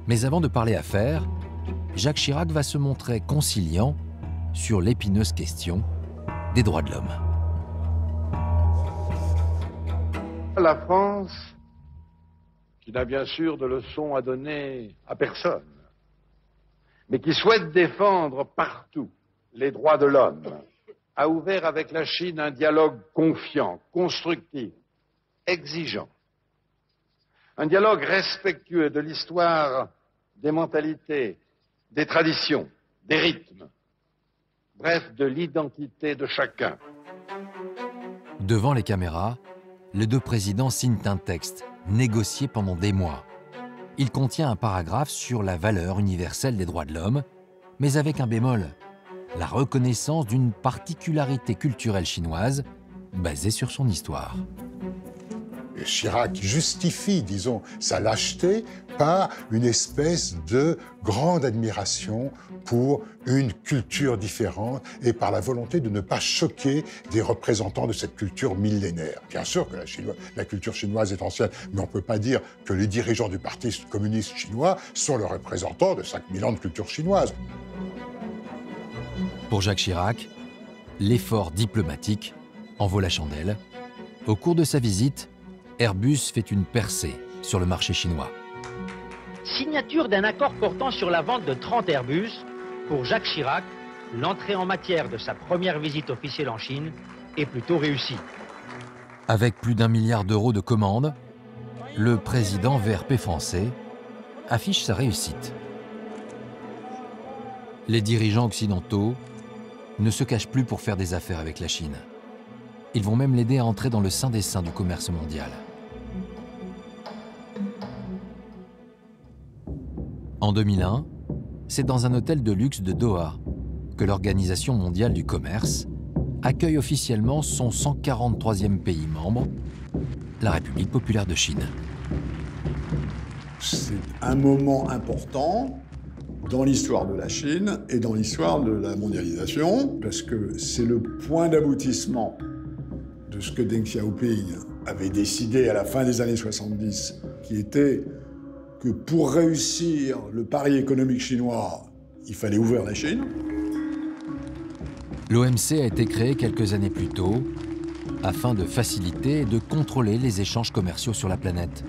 Mais avant de parler affaires, Jacques Chirac va se montrer conciliant sur l'épineuse question des droits de l'homme. La France, qui n'a bien sûr de leçons à donner à personne, mais qui souhaite défendre partout les droits de l'homme, a ouvert avec la Chine un dialogue confiant, constructif, exigeant. Un dialogue respectueux de l'histoire, des mentalités, des traditions, des rythmes, bref, de l'identité de chacun. Devant les caméras, les deux présidents signent un texte, négocié pendant des mois. Il contient un paragraphe sur la valeur universelle des droits de l'homme, mais avec un bémol, la reconnaissance d'une particularité culturelle chinoise basée sur son histoire. Chirac justifie, disons, sa lâcheté par une espèce de grande admiration pour une culture différente et par la volonté de ne pas choquer des représentants de cette culture millénaire. Bien sûr que la culture chinoise est ancienne, mais on ne peut pas dire que les dirigeants du Parti communiste chinois sont le représentant de 5000 ans de culture chinoise. Pour Jacques Chirac, l'effort diplomatique en vaut la chandelle. Au cours de sa visite, Airbus fait une percée sur le marché chinois. Signature d'un accord portant sur la vente de 30 Airbus. Pour Jacques Chirac, l'entrée en matière de sa première visite officielle en Chine est plutôt réussie. Avec plus d'1 milliard d'euros de commandes, le président VRP français affiche sa réussite. Les dirigeants occidentaux ne se cachent plus pour faire des affaires avec la Chine. Ils vont même l'aider à entrer dans le sein des saints du commerce mondial. En 2001, c'est dans un hôtel de luxe de Doha que l'Organisation mondiale du commerce accueille officiellement son 143e pays membre, la République populaire de Chine. C'est un moment important dans l'histoire de la Chine et dans l'histoire de la mondialisation, parce que c'est le point d'aboutissement de ce que Deng Xiaoping avait décidé à la fin des années 70, qui était que pour réussir le pari économique chinois, il fallait ouvrir la Chine. L'OMC a été créé quelques années plus tôt afin de faciliter et de contrôler les échanges commerciaux sur la planète.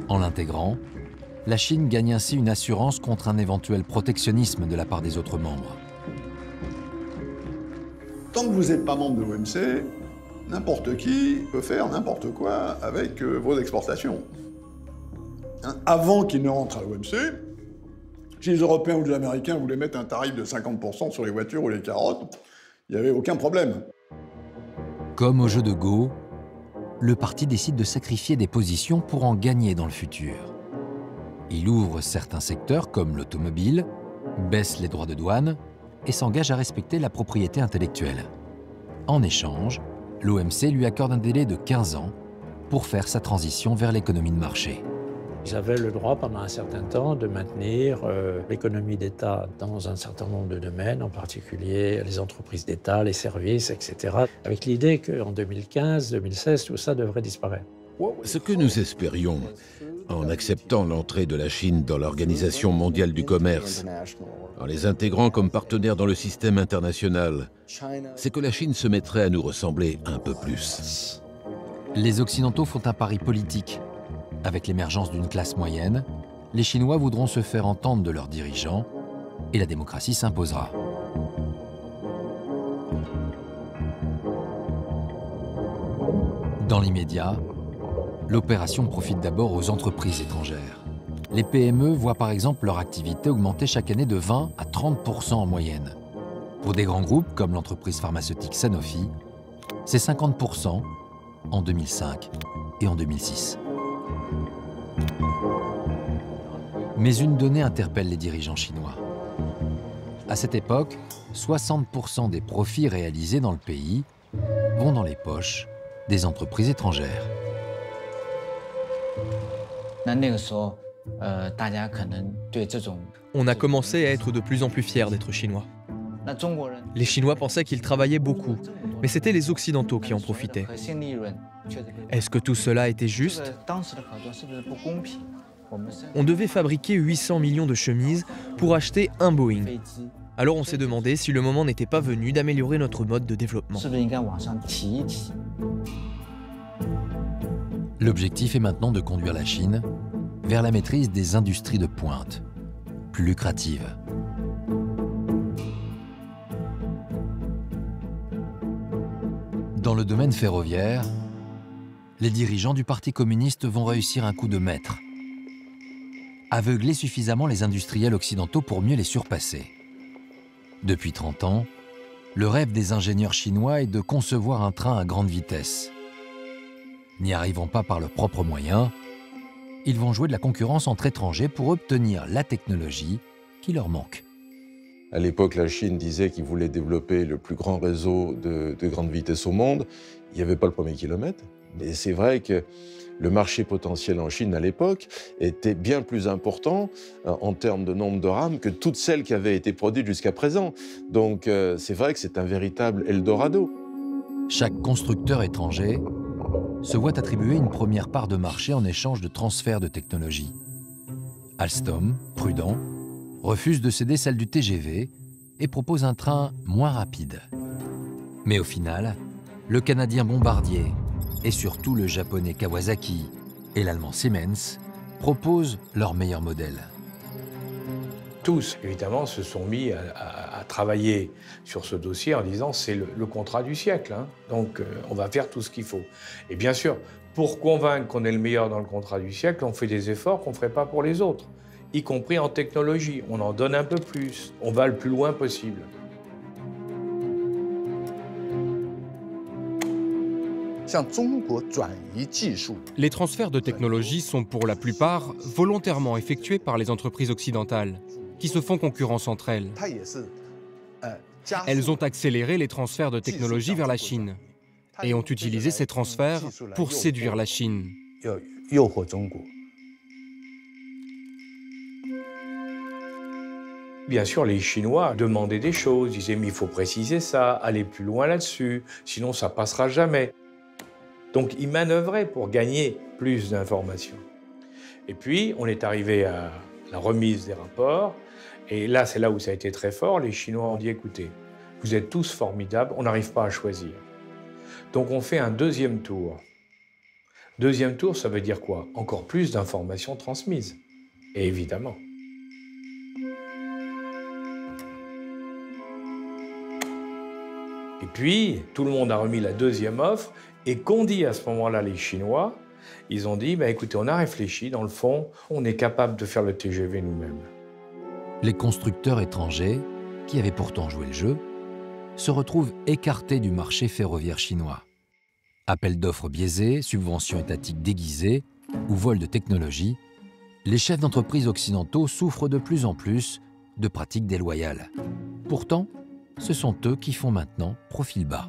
En l'intégrant, la Chine gagne ainsi une assurance contre un éventuel protectionnisme de la part des autres membres. Tant que vous n'êtes pas membre de l'OMC, n'importe qui peut faire n'importe quoi avec vos exportations. Avant qu'ils ne rentrent à l'OMC, si les Européens ou les Américains voulaient mettre un tarif de 50% sur les voitures ou les carottes, il n'y avait aucun problème. Comme au jeu de Go, le parti décide de sacrifier des positions pour en gagner dans le futur. Il ouvre certains secteurs comme l'automobile, baisse les droits de douane et s'engage à respecter la propriété intellectuelle. En échange, l'OMC lui accorde un délai de 15 ans pour faire sa transition vers l'économie de marché. Ils avaient le droit pendant un certain temps de maintenir l'économie d'État dans un certain nombre de domaines, en particulier les entreprises d'État, les services, etc. Avec l'idée qu'en 2015, 2016, tout ça devrait disparaître. Ce que nous espérions, en acceptant l'entrée de la Chine dans l'Organisation mondiale du commerce, en les intégrant comme partenaires dans le système international, c'est que la Chine se mettrait à nous ressembler un peu plus. Les Occidentaux font un pari politique. Avec l'émergence d'une classe moyenne, les Chinois voudront se faire entendre de leurs dirigeants et la démocratie s'imposera. Dans l'immédiat, l'opération profite d'abord aux entreprises étrangères. Les PME voient par exemple leur activité augmenter chaque année de 20 à 30% en moyenne. Pour des grands groupes comme l'entreprise pharmaceutique Sanofi, c'est 50% en 2005 et en 2006. Mais une donnée interpelle les dirigeants chinois. À cette époque, 60% des profits réalisés dans le pays vont dans les poches des entreprises étrangères. On a commencé à être de plus en plus fiers d'être chinois. Les Chinois pensaient qu'ils travaillaient beaucoup, mais c'était les Occidentaux qui en profitaient. Est-ce que tout cela était juste ? On devait fabriquer 800 millions de chemises pour acheter un Boeing. Alors on s'est demandé si le moment n'était pas venu d'améliorer notre mode de développement. L'objectif est maintenant de conduire la Chine vers la maîtrise des industries de pointe, plus lucratives. Dans le domaine ferroviaire, les dirigeants du Parti communiste vont réussir un coup de maître. Aveugler suffisamment les industriels occidentaux pour mieux les surpasser. Depuis 30 ans, le rêve des ingénieurs chinois est de concevoir un train à grande vitesse. N'y arrivant pas par leurs propres moyens, ils vont jouer de la concurrence entre étrangers pour obtenir la technologie qui leur manque. À l'époque, la Chine disait qu'il voulait développer le plus grand réseau de grande vitesse au monde. Il n'y avait pas le premier kilomètre. Mais c'est vrai que le marché potentiel en Chine à l'époque était bien plus important en termes de nombre de rames que toutes celles qui avaient été produites jusqu'à présent. Donc c'est vrai que c'est un véritable Eldorado. Chaque constructeur étranger se voit attribuer une première part de marché en échange de transfert de technologie. Alstom, prudent, refuse de céder celle du TGV et propose un train moins rapide. Mais au final, le Canadien Bombardier et surtout le Japonais Kawasaki et l'Allemand Siemens proposent leur meilleur modèle. Tous, évidemment, se sont mis à travailler sur ce dossier en disant c'est le contrat du siècle, hein. Donc on va faire tout ce qu'il faut. Et bien sûr, pour convaincre qu'on est le meilleur dans le contrat du siècle, on fait des efforts qu'on ne ferait pas pour les autres, y compris en technologie. On en donne un peu plus, on va le plus loin possible. Les transferts de technologie sont pour la plupart volontairement effectués par les entreprises occidentales, qui se font concurrence entre elles. Elles ont accéléré les transferts de technologie vers la Chine et ont utilisé ces transferts pour séduire la Chine. Bien sûr, les Chinois demandaient des choses, disaient mais il faut préciser ça, aller plus loin là-dessus, sinon ça passera jamais. Donc ils manœuvraient pour gagner plus d'informations. Et puis on est arrivé à la remise des rapports, et là c'est là où ça a été très fort, les Chinois ont dit écoutez, vous êtes tous formidables, on n'arrive pas à choisir. Donc on fait un deuxième tour. Deuxième tour, ça veut dire quoi? Encore plus d'informations transmises, et évidemment. Et puis, tout le monde a remis la deuxième offre, et qu'ont dit à ce moment-là les Chinois? Ils ont dit, écoutez, on a réfléchi, dans le fond, on est capable de faire le TGV nous-mêmes. Les constructeurs étrangers, qui avaient pourtant joué le jeu, se retrouvent écartés du marché ferroviaire chinois. Appels d'offres biaisés, subventions étatiques déguisées ou vol de technologie, les chefs d'entreprise occidentaux souffrent de plus en plus de pratiques déloyales. Pourtant, ce sont eux qui font maintenant profil bas.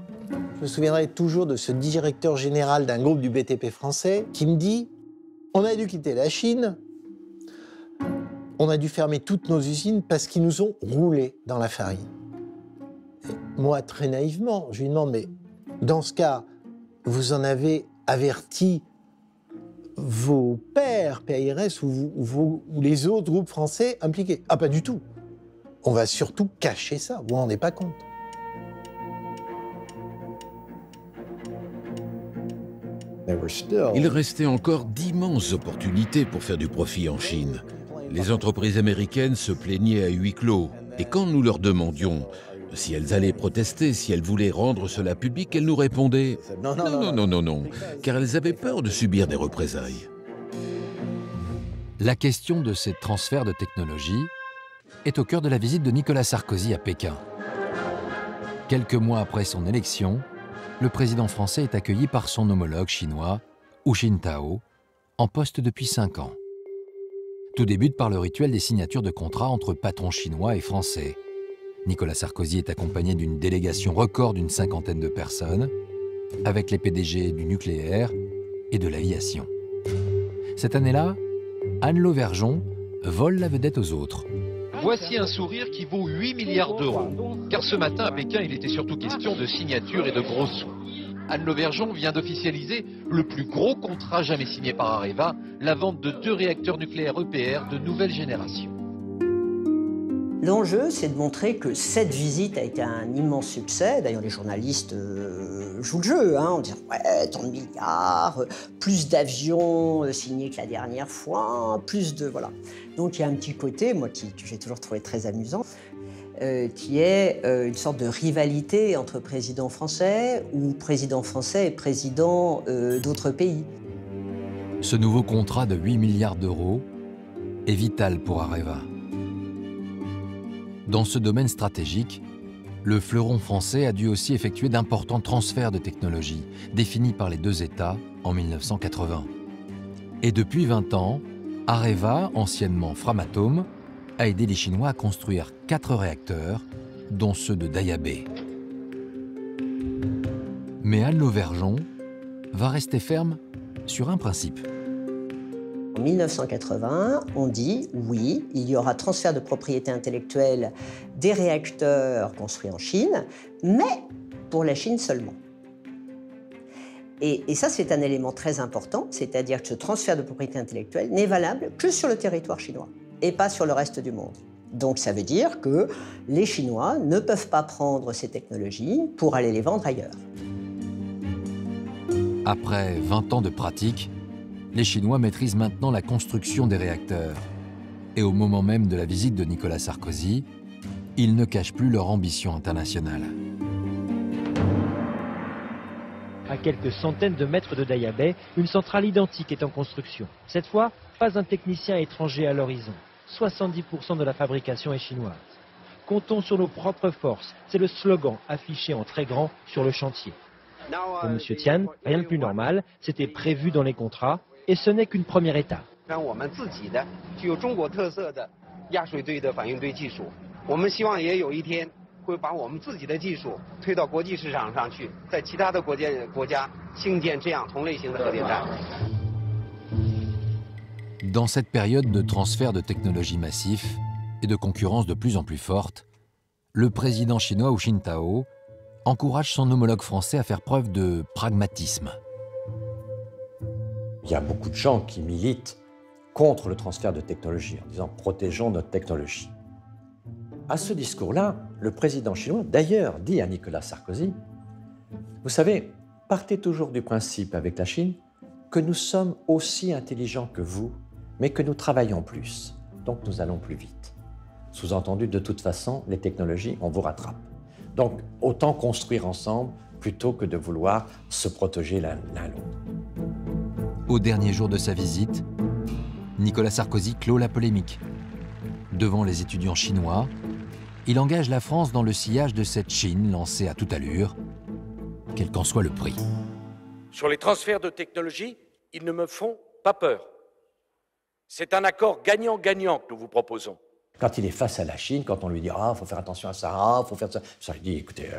Je me souviendrai toujours de ce directeur général d'un groupe du BTP français qui me dit « On a dû quitter la Chine, on a dû fermer toutes nos usines parce qu'ils nous ont roulé dans la farine. » Moi, très naïvement, je lui demande « Mais dans ce cas, vous en avez averti vos pairs, PAIRS ou les autres groupes français impliqués ?» Ah, pas du tout. On va surtout cacher ça, vous vous rendez pas compte. Il restait encore d'immenses opportunités pour faire du profit en Chine. Les entreprises américaines se plaignaient à huis clos. Et quand nous leur demandions si elles allaient protester, si elles voulaient rendre cela public, elles nous répondaient « Non, car elles avaient peur de subir des représailles. » La question de ces transferts de technologie est au cœur de la visite de Nicolas Sarkozy à Pékin. Quelques mois après son élection, le président français est accueilli par son homologue chinois, Hu Jintao, en poste depuis 5 ans. Tout débute par le rituel des signatures de contrats entre patrons chinois et français. Nicolas Sarkozy est accompagné d'une délégation record d'une 50aine de personnes, avec les PDG du nucléaire et de l'aviation. Cette année-là, Anne Lauvergeon vole la vedette aux autres. Voici un sourire qui vaut 8 milliards d'euros. Car ce matin, à Pékin, il était surtout question de signatures et de gros sous. Anne Lauvergeon vient d'officialiser le plus gros contrat jamais signé par Areva, la vente de 2 réacteurs nucléaires EPR de nouvelle génération. L'enjeu, c'est de montrer que cette visite a été un immense succès. D'ailleurs, les journalistes jouent le jeu, hein, en disant « Ouais, tant de milliards, plus d'avions signés que la dernière fois, plus de... » Voilà. Donc, il y a un petit côté, moi, que j'ai toujours trouvé très amusant, qui est une sorte de rivalité entre présidents français ou présidents français et présidents d'autres pays. Ce nouveau contrat de 8 milliards d'euros est vital pour Areva. Dans ce domaine stratégique, le fleuron français a dû aussi effectuer d'importants transferts de technologie, définis par les 2 États en 1980. Et depuis 20 ans, Areva, anciennement Framatome, a aidé les Chinois à construire 4 réacteurs, dont ceux de Daya Bay. Mais Anne Lauvergeon va rester ferme sur un principe. En 1981, on dit oui, il y aura transfert de propriété intellectuelle des réacteurs construits en Chine, mais pour la Chine seulement. Et ça, c'est un élément très important, c'est-à-dire que ce transfert de propriété intellectuelle n'est valable que sur le territoire chinois et pas sur le reste du monde. Donc ça veut dire que les Chinois ne peuvent pas prendre ces technologies pour aller les vendre ailleurs. Après 20 ans de pratique, les Chinois maîtrisent maintenant la construction des réacteurs. Et au moment même de la visite de Nicolas Sarkozy, ils ne cachent plus leur ambition internationale. À quelques centaines de mètres de Daya Bay, une centrale identique est en construction. Cette fois, pas un technicien étranger à l'horizon. 70% de la fabrication est chinoise. Comptons sur nos propres forces, c'est le slogan affiché en très grand sur le chantier. Pour M. Tian, rien de plus normal, c'était prévu dans les contrats, et ce n'est qu'une première étape. Dans cette période de transfert de technologies massif et de concurrence de plus en plus forte, le président chinois Hu Jintao encourage son homologue français à faire preuve de pragmatisme. Il y a beaucoup de gens qui militent contre le transfert de technologie, en disant « protégeons notre technologie ». À ce discours-là, le président chinois, d'ailleurs, dit à Nicolas Sarkozy, « Vous savez, partez toujours du principe avec la Chine que nous sommes aussi intelligents que vous, mais que nous travaillons plus, donc nous allons plus vite. » Sous-entendu, de toute façon, les technologies, on vous rattrape. Donc, autant construire ensemble plutôt que de vouloir se protéger l'un l'autre. Au dernier jour de sa visite, Nicolas Sarkozy clôt la polémique. Devant les étudiants chinois, il engage la France dans le sillage de cette Chine lancée à toute allure, quel qu'en soit le prix. Sur les transferts de technologie, ils ne me font pas peur. C'est un accord gagnant-gagnant que nous vous proposons. Quand il est face à la Chine, quand on lui dit « Ah, il faut faire attention à ça, il faut faire ça », ça lui dit « Écoutez,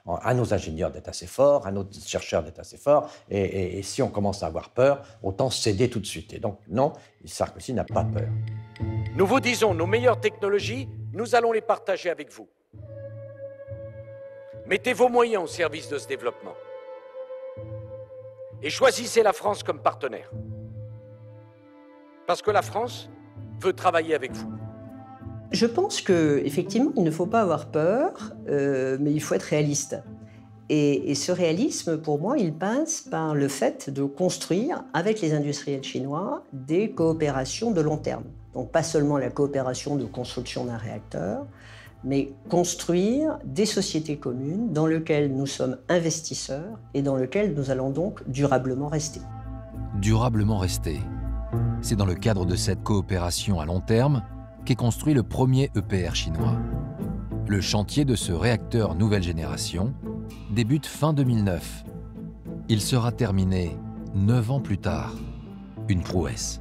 à nos ingénieurs d'être assez forts, à nos chercheurs d'être assez forts, et si on commence à avoir peur, autant céder tout de suite. » Et donc, non, Sarkozy n'a pas peur. Nous vous disons, nos meilleures technologies, nous allons les partager avec vous. Mettez vos moyens au service de ce développement. Et choisissez la France comme partenaire. Parce que la France veut travailler avec vous. Je pense qu'effectivement, il ne faut pas avoir peur, mais il faut être réaliste. Et ce réalisme, pour moi, il passe par le fait de construire, avec les industriels chinois, des coopérations de long terme. Donc pas seulement la coopération de construction d'un réacteur, mais construire des sociétés communes dans lesquelles nous sommes investisseurs et dans lesquelles nous allons donc durablement rester. Durablement rester. C'est dans le cadre de cette coopération à long terme qu'est construit le premier EPR chinois. Le chantier de ce réacteur nouvelle génération débute fin 2009. Il sera terminé 9 ans plus tard. Une prouesse.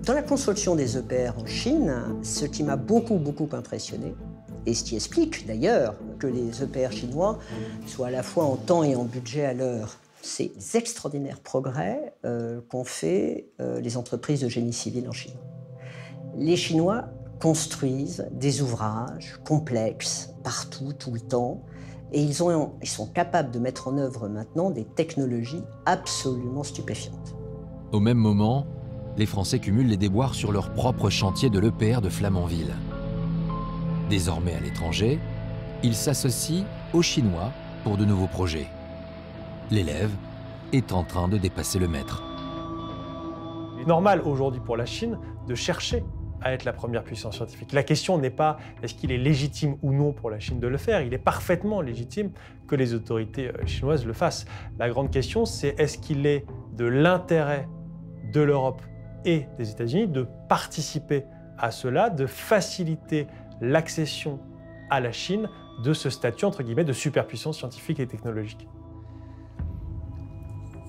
Dans la construction des EPR en Chine, ce qui m'a beaucoup impressionné, et ce qui explique d'ailleurs que les EPR chinois soient à la fois en temps et en budget à l'heure, c'est les extraordinaires progrès qu'ont fait les entreprises de génie civil en Chine. Les Chinois construisent des ouvrages complexes partout, tout le temps, et ils sont capables de mettre en œuvre maintenant des technologies absolument stupéfiantes. Au même moment, les Français cumulent les déboires sur leur propre chantier de l'EPR de Flamanville. Désormais à l'étranger, ils s'associent aux Chinois pour de nouveaux projets. L'élève est en train de dépasser le maître. Il est normal aujourd'hui pour la Chine de chercher à être la première puissance scientifique. La question n'est pas est-ce qu'il est légitime ou non pour la Chine de le faire. Il est parfaitement légitime que les autorités chinoises le fassent. La grande question, c'est est-ce qu'il est de l'intérêt de l'Europe et des États-Unis de participer à cela, de faciliter l'accession à la Chine de ce statut, entre guillemets, de superpuissance scientifique et technologique.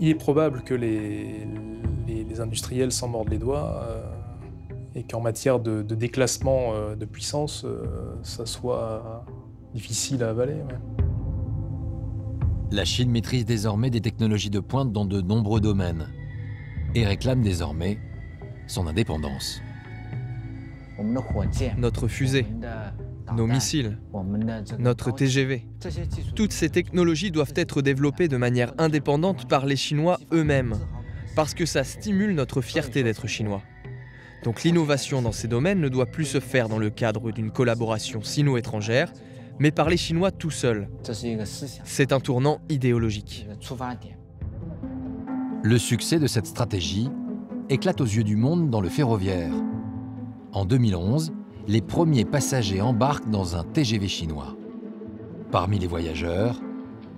Il est probable que les industriels s'en mordent les doigts et qu'en matière de déclassement de puissance, ça soit difficile à avaler. Ouais. La Chine maîtrise désormais des technologies de pointe dans de nombreux domaines et réclame désormais son indépendance. Notre fusée, nos missiles, notre TGV. Toutes ces technologies doivent être développées de manière indépendante par les Chinois eux-mêmes, parce que ça stimule notre fierté d'être Chinois. Donc l'innovation dans ces domaines ne doit plus se faire dans le cadre d'une collaboration sino-étrangère, mais par les Chinois tout seuls. C'est un tournant idéologique. Le succès de cette stratégie éclate aux yeux du monde dans le ferroviaire. En 2011, les premiers passagers embarquent dans un TGV chinois. Parmi les voyageurs,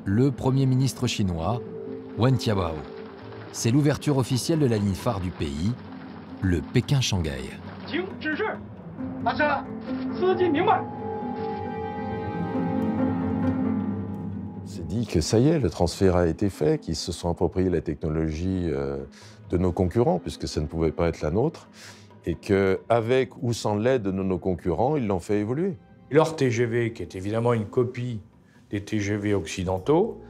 le Premier ministre chinois, Wen Jiabao. C'est l'ouverture officielle de la ligne phare du pays, le Pékin-Shanghai. C'est dit que ça y est, le transfert a été fait, qu'ils se sont appropriés la technologie de nos concurrents, puisque ça ne pouvait pas être la nôtre, et qu'avec ou sans l'aide de nos concurrents, ils l'ont fait évoluer. Leur TGV, qui est évidemment une copie des TGV occidentaux,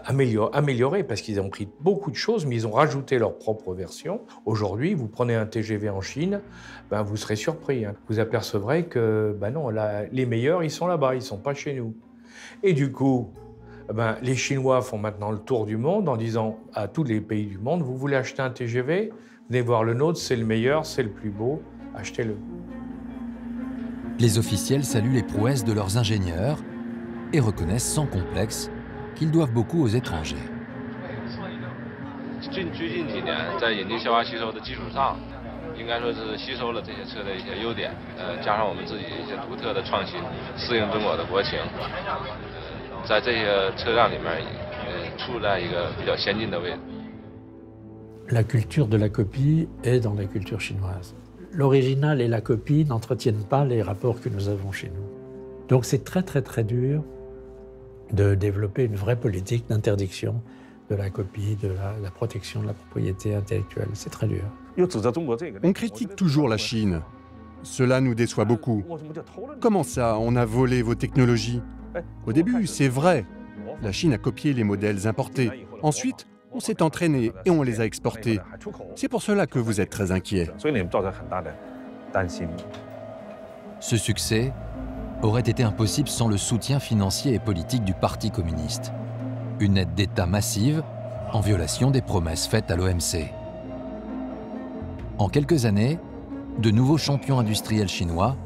amélioré parce qu'ils ont pris beaucoup de choses, mais ils ont rajouté leur propre version. Aujourd'hui, vous prenez un TGV en Chine, ben vous serez surpris. Hein. Vous apercevrez que ben non, les meilleurs, ils sont là-bas, ils ne sont pas chez nous. Et du coup, ben, les Chinois font maintenant le tour du monde en disant à tous les pays du monde, vous voulez acheter un TGV, venez voir le nôtre, c'est le meilleur, c'est le plus beau, achetez-le. Les officiels saluent les prouesses de leurs ingénieurs et reconnaissent sans complexe qu'ils doivent beaucoup aux étrangers. La culture de la copie est dans la culture chinoise. L'original et la copie n'entretiennent pas les rapports que nous avons chez nous. Donc c'est très très très dur de développer une vraie politique d'interdiction de la copie, de la protection de la propriété intellectuelle. C'est très dur. On critique toujours la Chine. Cela nous déçoit beaucoup. Comment ça, on a volé vos technologies? Au début, c'est vrai. La Chine a copié les modèles importés. Ensuite, on s'est entraîné et on les a exportés. C'est pour cela que vous êtes très inquiets. Ce succès aurait été impossible sans le soutien financier et politique du Parti communiste. Une aide d'État massive, en violation des promesses faites à l'OMC. En quelques années, de nouveaux champions industriels chinois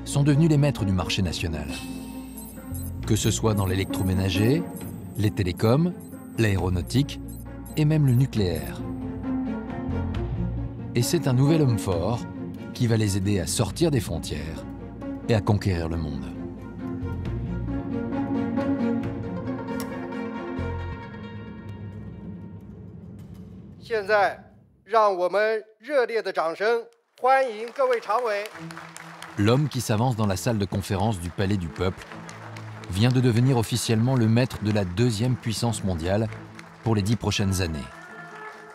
sont devenus les maîtres du marché national. Que ce soit dans l'électroménager, les télécoms, l'aéronautique et même le nucléaire. Et c'est un nouvel homme fort qui va les aider à sortir des frontières et à conquérir le monde. L'homme qui s'avance dans la salle de conférence du Palais du Peuple vient de devenir officiellement le maître de la deuxième puissance mondiale pour les 10 prochaines années.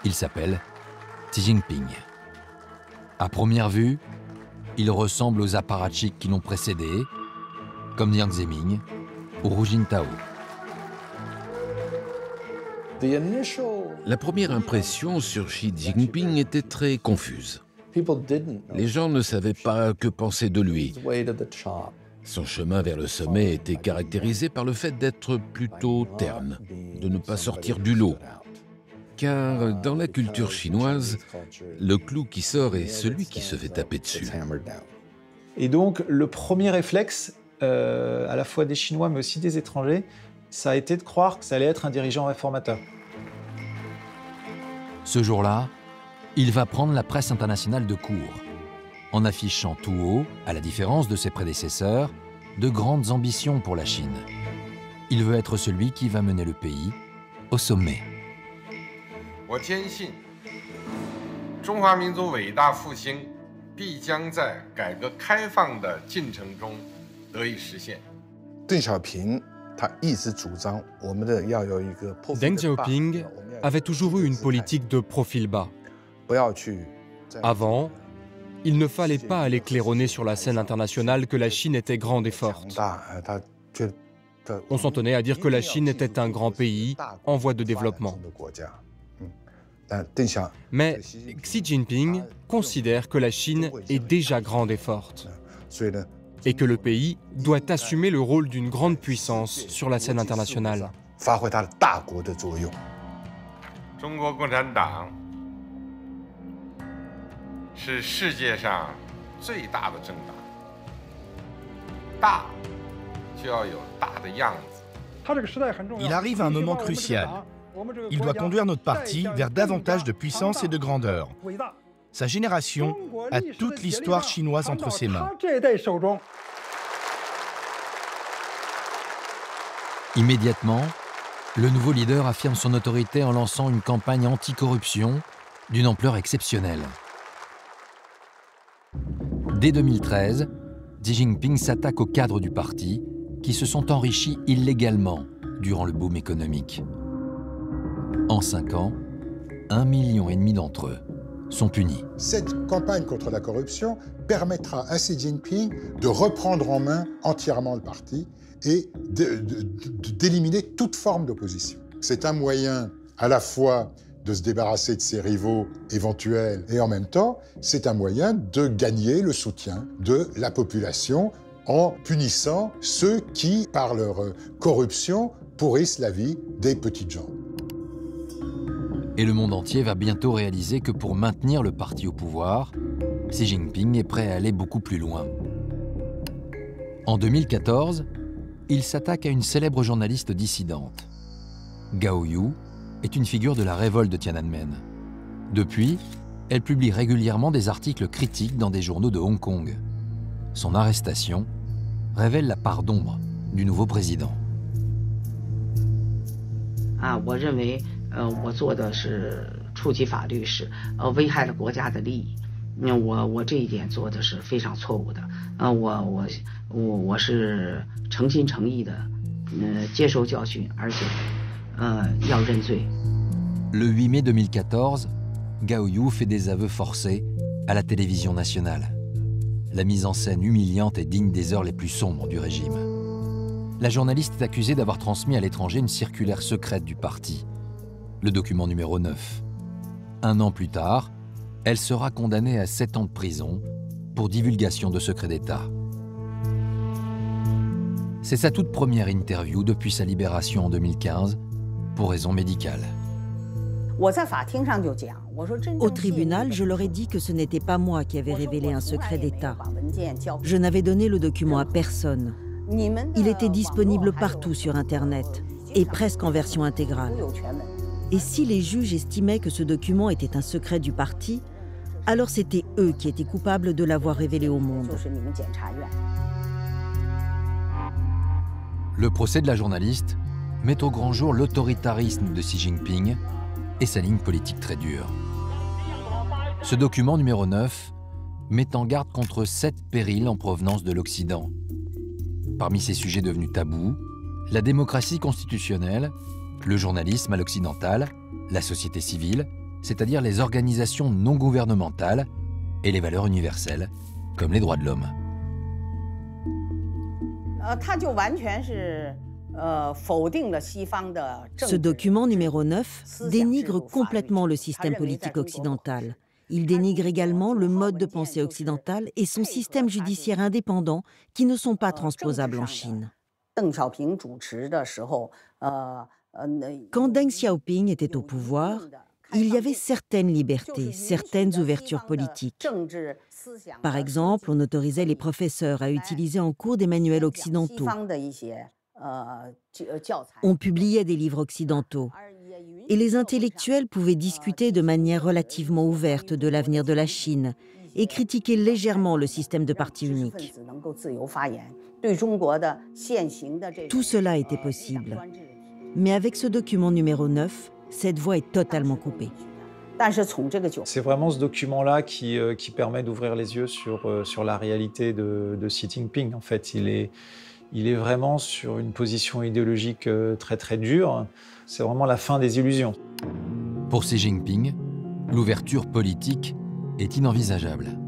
Il s'appelle Xi Jinping. À première vue, il ressemble aux apparatchiks qui l'ont précédé, comme Jiang Zemin ou Hu Jintao. La première impression sur Xi Jinping était très confuse. Les gens ne savaient pas que penser de lui. Son chemin vers le sommet était caractérisé par le fait d'être plutôt terne, de ne pas sortir du lot. Car dans la culture chinoise, le clou qui sort est celui qui se fait taper dessus. Et donc, le premier réflexe, à la fois des Chinois mais aussi des étrangers, ça a été de croire que ça allait être un dirigeant réformateur. Ce jour-là, il va prendre la presse internationale de court, en affichant tout haut, à la différence de ses prédécesseurs, de grandes ambitions pour la Chine. Il veut être celui qui va mener le pays au sommet. Deng Xiaoping Deng Xiaoping avait toujours eu une politique de profil bas. Avant, il ne fallait pas aller claironner sur la scène internationale que la Chine était grande et forte. On s'en tenait à dire que la Chine était un grand pays en voie de développement. Mais Xi Jinping considère que la Chine est déjà grande et forte et que le pays doit assumer le rôle d'une grande puissance sur la scène internationale. Il arrive à un moment crucial. Il doit conduire notre parti vers davantage de puissance et de grandeur. Sa génération a toute l'histoire chinoise entre ses mains. Immédiatement, le nouveau leader affirme son autorité en lançant une campagne anti-corruption d'une ampleur exceptionnelle. Dès 2013, Xi Jinping s'attaque aux cadres du parti qui se sont enrichis illégalement durant le boom économique. En 5 ans, 1,5 million d'entre eux sont punis. Cette campagne contre la corruption permettra à Xi Jinping de reprendre en main entièrement le parti et d'éliminer toute forme d'opposition. C'est un moyen à la fois de se débarrasser de ses rivaux éventuels et en même temps, c'est un moyen de gagner le soutien de la population en punissant ceux qui, par leur corruption, pourrissent la vie des petites gens. Et le monde entier va bientôt réaliser que pour maintenir le parti au pouvoir, Xi Jinping est prêt à aller beaucoup plus loin. En 2014, il s'attaque à une célèbre journaliste dissidente. Gao Yu est une figure de la révolte de Tiananmen. Depuis, elle publie régulièrement des articles critiques dans des journaux de Hong Kong. Son arrestation révèle la part d'ombre du nouveau président. 我认为我做的是触及法律，是危害了国家的利益。我这一点做的是非常错误的。我是诚心诚意的接受教训，而且要认罪。Le 8 mai 2014, Gao Yu fait des aveux forcés à la télévision nationale. La mise en scène humiliante est digne des heures les plus sombres du régime. La journaliste est accusée d'avoir transmis à l'étranger une circulaire secrète du parti, le document numéro 9. 1 an plus tard, elle sera condamnée à 7 ans de prison pour divulgation de secrets d'État. C'est sa toute première interview depuis sa libération en 2015 pour raisons médicales. Au tribunal, je leur ai dit que ce n'était pas moi qui avais révélé un secret d'État. Je n'avais donné le document à personne. Il était disponible partout sur Internet et presque en version intégrale. Et si les juges estimaient que ce document était un secret du parti, alors c'était eux qui étaient coupables de l'avoir révélé au monde. Le procès de la journaliste met au grand jour l'autoritarisme de Xi Jinping et sa ligne politique très dure. Ce document numéro 9 met en garde contre 7 périls en provenance de l'Occident. Parmi ces sujets devenus tabous, la démocratie constitutionnelle, le journalisme à l'occidental, la société civile, c'est-à-dire les organisations non gouvernementales, et les valeurs universelles, comme les droits de l'homme. Ce document numéro 9 dénigre complètement le système politique occidental. Il dénigre également le mode de pensée occidental et son système judiciaire indépendant qui ne sont pas transposables en Chine. Quand Deng Xiaoping était au pouvoir, il y avait certaines libertés, certaines ouvertures politiques. Par exemple, on autorisait les professeurs à utiliser en cours des manuels occidentaux. On publiait des livres occidentaux. Et les intellectuels pouvaient discuter de manière relativement ouverte de l'avenir de la Chine et critiquer légèrement le système de parti unique. Tout cela était possible. Mais avec ce document numéro 9, cette voie est totalement coupée. C'est vraiment ce document-là qui permet d'ouvrir les yeux sur la réalité de Xi Jinping. En fait, il il est vraiment sur une position idéologique très très dure. C'est vraiment la fin des illusions. Pour Xi Jinping, l'ouverture politique est inenvisageable.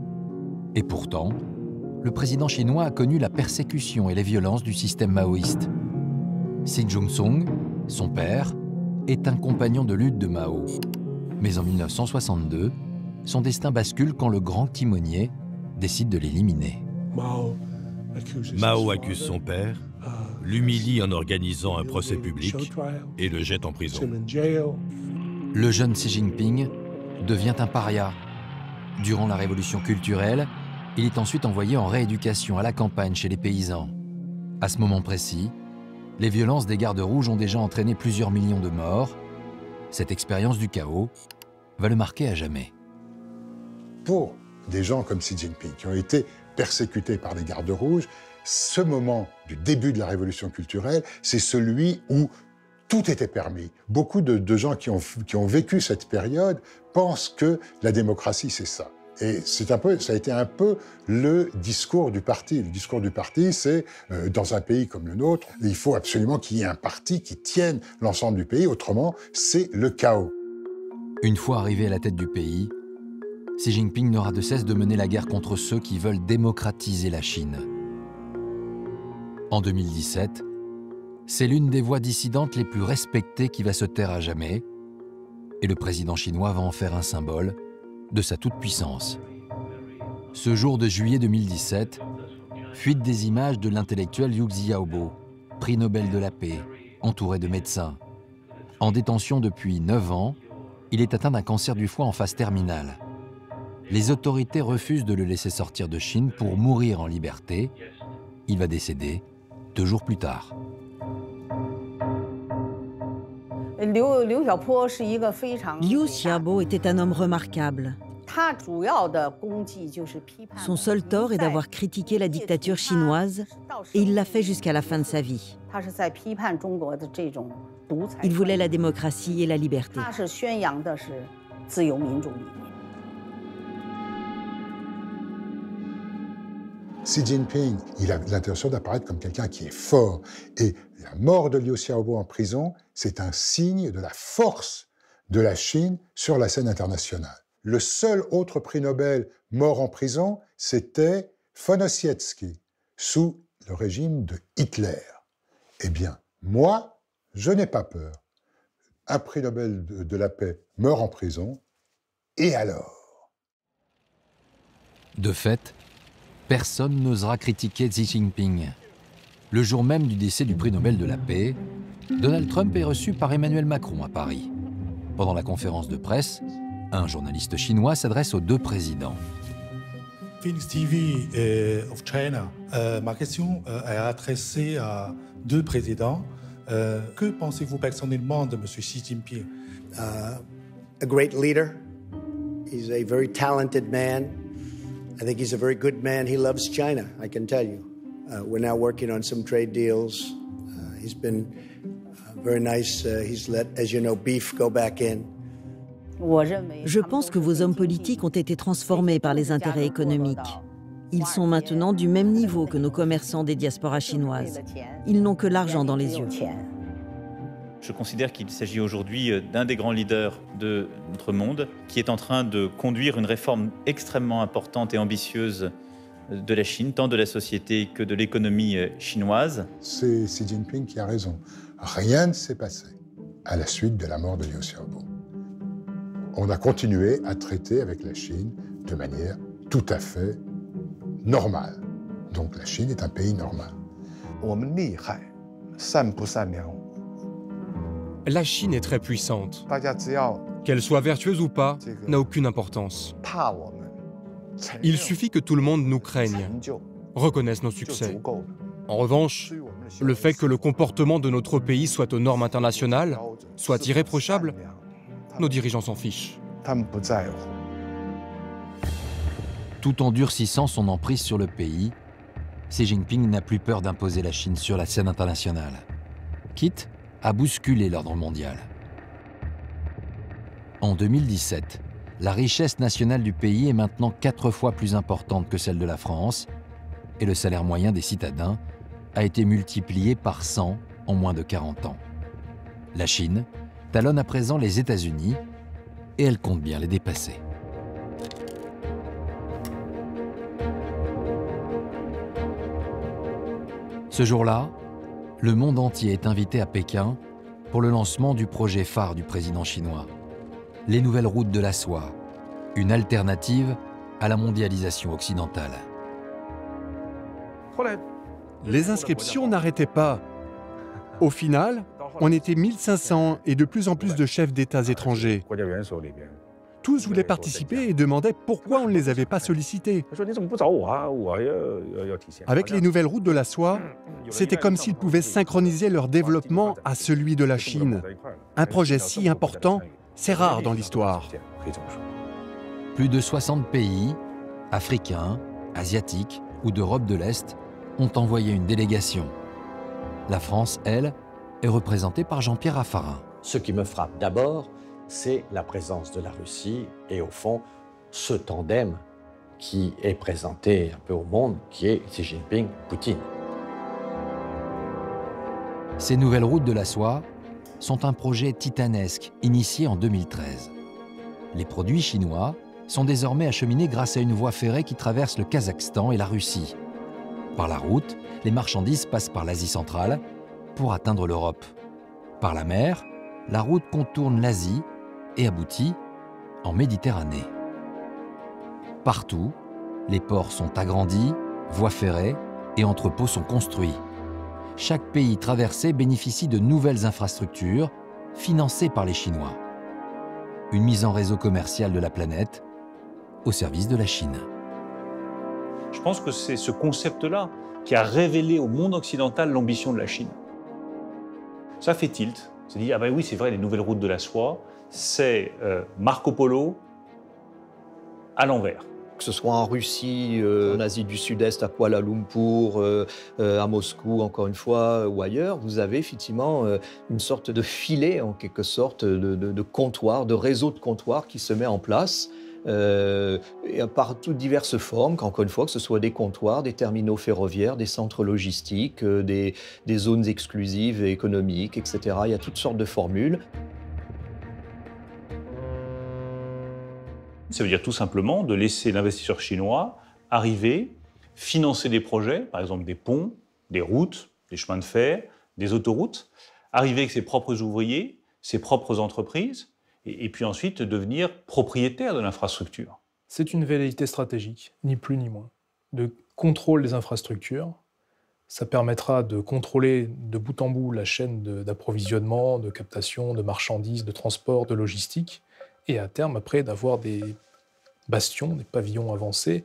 Et pourtant, le président chinois a connu la persécution et les violences du système maoïste. Xi Jinping, son père, est un compagnon de lutte de Mao. Mais en 1962, son destin bascule quand le grand timonier décide de l'éliminer. Mao accuse son père, l'humilie en organisant un procès public et le jette en prison. Le jeune Xi Jinping devient un paria. Durant la révolution culturelle, il est ensuite envoyé en rééducation à la campagne chez les paysans. À ce moment précis, les violences des gardes rouges ont déjà entraîné plusieurs millions de morts. Cette expérience du chaos va le marquer à jamais. Pour des gens comme Xi Jinping, qui ont été persécutés par les gardes rouges, ce moment du début de la révolution culturelle, c'est celui où tout était permis. Beaucoup de gens qui ont vécu cette période pensent que la démocratie, c'est ça. Et ça a été un peu le discours du parti. Le discours du parti, c'est dans un pays comme le nôtre, il faut absolument qu'il y ait un parti qui tienne l'ensemble du pays, autrement, c'est le chaos. Une fois arrivé à la tête du pays, Xi Jinping n'aura de cesse de mener la guerre contre ceux qui veulent démocratiser la Chine. En 2017, c'est l'une des voix dissidentes les plus respectées qui va se taire à jamais, et le président chinois va en faire un symbole de sa toute-puissance. Ce jour de juillet 2017, fuite des images de l'intellectuel Liu Xiaobo, prix Nobel de la paix, entouré de médecins. En détention depuis 9 ans, il est atteint d'un cancer du foie en phase terminale. Les autorités refusent de le laisser sortir de Chine pour mourir en liberté. Il va décéder 2 jours plus tard. Liu Xiaobo était un homme remarquable. Son seul tort est d'avoir critiqué la dictature chinoise et il l'a fait jusqu'à la fin de sa vie. Il voulait la démocratie et la liberté. Xi Jinping, il a l'intention d'apparaître comme quelqu'un qui est fort. Et la mort de Liu Xiaobo en prison, c'est un signe de la force de la Chine sur la scène internationale. Le seul autre prix Nobel mort en prison, c'était von Ossietzky, sous le régime de Hitler. Eh bien, moi, je n'ai pas peur. Un prix Nobel de la paix meurt en prison, et alors? De fait, personne n'osera critiquer Xi Jinping. Le jour même du décès du prix Nobel de la paix, Donald Trump est reçu par Emmanuel Macron à Paris. Pendant la conférence de presse, un journaliste chinois s'adresse aux 2 présidents. Phoenix TV of China. Ma question est adressée à 2 présidents. Que pensez-vous personnellement de M. Xi Jinping? A great leader. He's a very talented man. I think he's a very good man. He loves China, I can tell you. We're now working on some trade deals. He's been very nice. He's let, as you know, beef go back in. Je pense que vos hommes politiques ont été transformés par les intérêts économiques. Ils sont maintenant du même niveau que nos commerçants des diasporas chinoises. Ils n'ont que l'argent dans les yeux. Je considère qu'il s'agit aujourd'hui d'un des grands leaders de notre monde qui est en train de conduire une réforme extrêmement importante et ambitieuse de la Chine, tant de la société que de l'économie chinoise. C'est Xi Jinping qui a raison. Rien ne s'est passé à la suite de la mort de Liu Xiaobo. On a continué à traiter avec la Chine de manière tout à fait normale. Donc la Chine est un pays normal. La Chine est très puissante. Qu'elle soit vertueuse ou pas n'a aucune importance. Il suffit que tout le monde nous craigne, reconnaisse nos succès. En revanche, le fait que le comportement de notre pays soit aux normes internationales, soit irréprochable, nos dirigeants s'en fichent. Tout en durcissant son emprise sur le pays, Xi Jinping n'a plus peur d'imposer la Chine sur la scène internationale, quitte à bousculer l'ordre mondial. En 2017, la richesse nationale du pays est maintenant 4 fois plus importante que celle de la France et le salaire moyen des citadins a été multiplié par 100 en moins de 40 ans. La Chine talonne à présent les États-Unis et elle compte bien les dépasser. Ce jour-là, le monde entier est invité à Pékin pour le lancement du projet phare du président chinois, les nouvelles routes de la soie, une alternative à la mondialisation occidentale. Les inscriptions n'arrêtaient pas. Au final, on était 1500 et de plus en plus de chefs d'États étrangers. Tous voulaient participer et demandaient pourquoi on ne les avait pas sollicités. Avec les nouvelles routes de la soie, c'était comme s'ils pouvaient synchroniser leur développement à celui de la Chine. Un projet si important, c'est rare dans l'histoire. Plus de 60 pays, africains, asiatiques ou d'Europe de l'Est, ont envoyé une délégation. La France, elle, est représentée par Jean-Pierre Raffarin. Ce qui me frappe d'abord, c'est la présence de la Russie et au fond, ce tandem qui est présenté un peu au monde, qui est Xi Jinping-Poutine. Ces nouvelles routes de la soie sont un projet titanesque initié en 2013. Les produits chinois sont désormais acheminés grâce à une voie ferrée qui traverse le Kazakhstan et la Russie. Par la route, les marchandises passent par l'Asie centrale pour atteindre l'Europe. Par la mer, la route contourne l'Asie et aboutit en Méditerranée. Partout, les ports sont agrandis, voies ferrées et entrepôts sont construits. Chaque pays traversé bénéficie de nouvelles infrastructures financées par les Chinois. Une mise en réseau commercial de la planète au service de la Chine. Je pense que c'est ce concept-là qui a révélé au monde occidental l'ambition de la Chine. Ça fait tilt. On s'est dit, ah ben oui, c'est vrai, les nouvelles routes de la soie, c'est Marco Polo à l'envers. Que ce soit en Russie, en Asie du Sud-Est, à Kuala Lumpur, à Moscou, encore une fois, ou ailleurs, vous avez effectivement une sorte de filet, en quelque sorte, de comptoir, de réseau de comptoirs qui se met en place. Et par toutes diverses formes, encore une fois, que ce soit des comptoirs, des terminaux ferroviaires, des centres logistiques, des zones exclusives et économiques, etc. Il y a toutes sortes de formules. Ça veut dire tout simplement de laisser l'investisseur chinois arriver, financer des projets, par exemple des ponts, des routes, des chemins de fer, des autoroutes, arriver avec ses propres ouvriers, ses propres entreprises, et puis ensuite devenir propriétaire de l'infrastructure. C'est une velléité stratégique, ni plus ni moins, de contrôle des infrastructures. Ça permettra de contrôler de bout en bout la chaîne d'approvisionnement, de captation, de marchandises, de transport, de logistique, et à terme, après, d'avoir des bastions, des pavillons avancés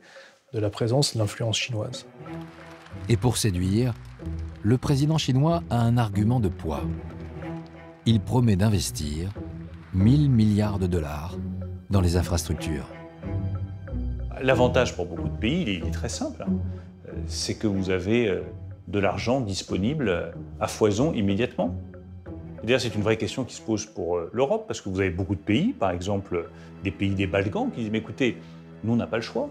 de la présence, de l'influence chinoise. Et pour séduire, le président chinois a un argument de poids. Il promet d'investir 1000 milliards de dollars dans les infrastructures. L'avantage pour beaucoup de pays, il est très simple. C'est que vous avez de l'argent disponible à foison immédiatement. D'ailleurs, c'est une vraie question qui se pose pour l'Europe, parce que vous avez beaucoup de pays, par exemple des pays des Balkans, qui disent « Mais écoutez, nous, on n'a pas le choix.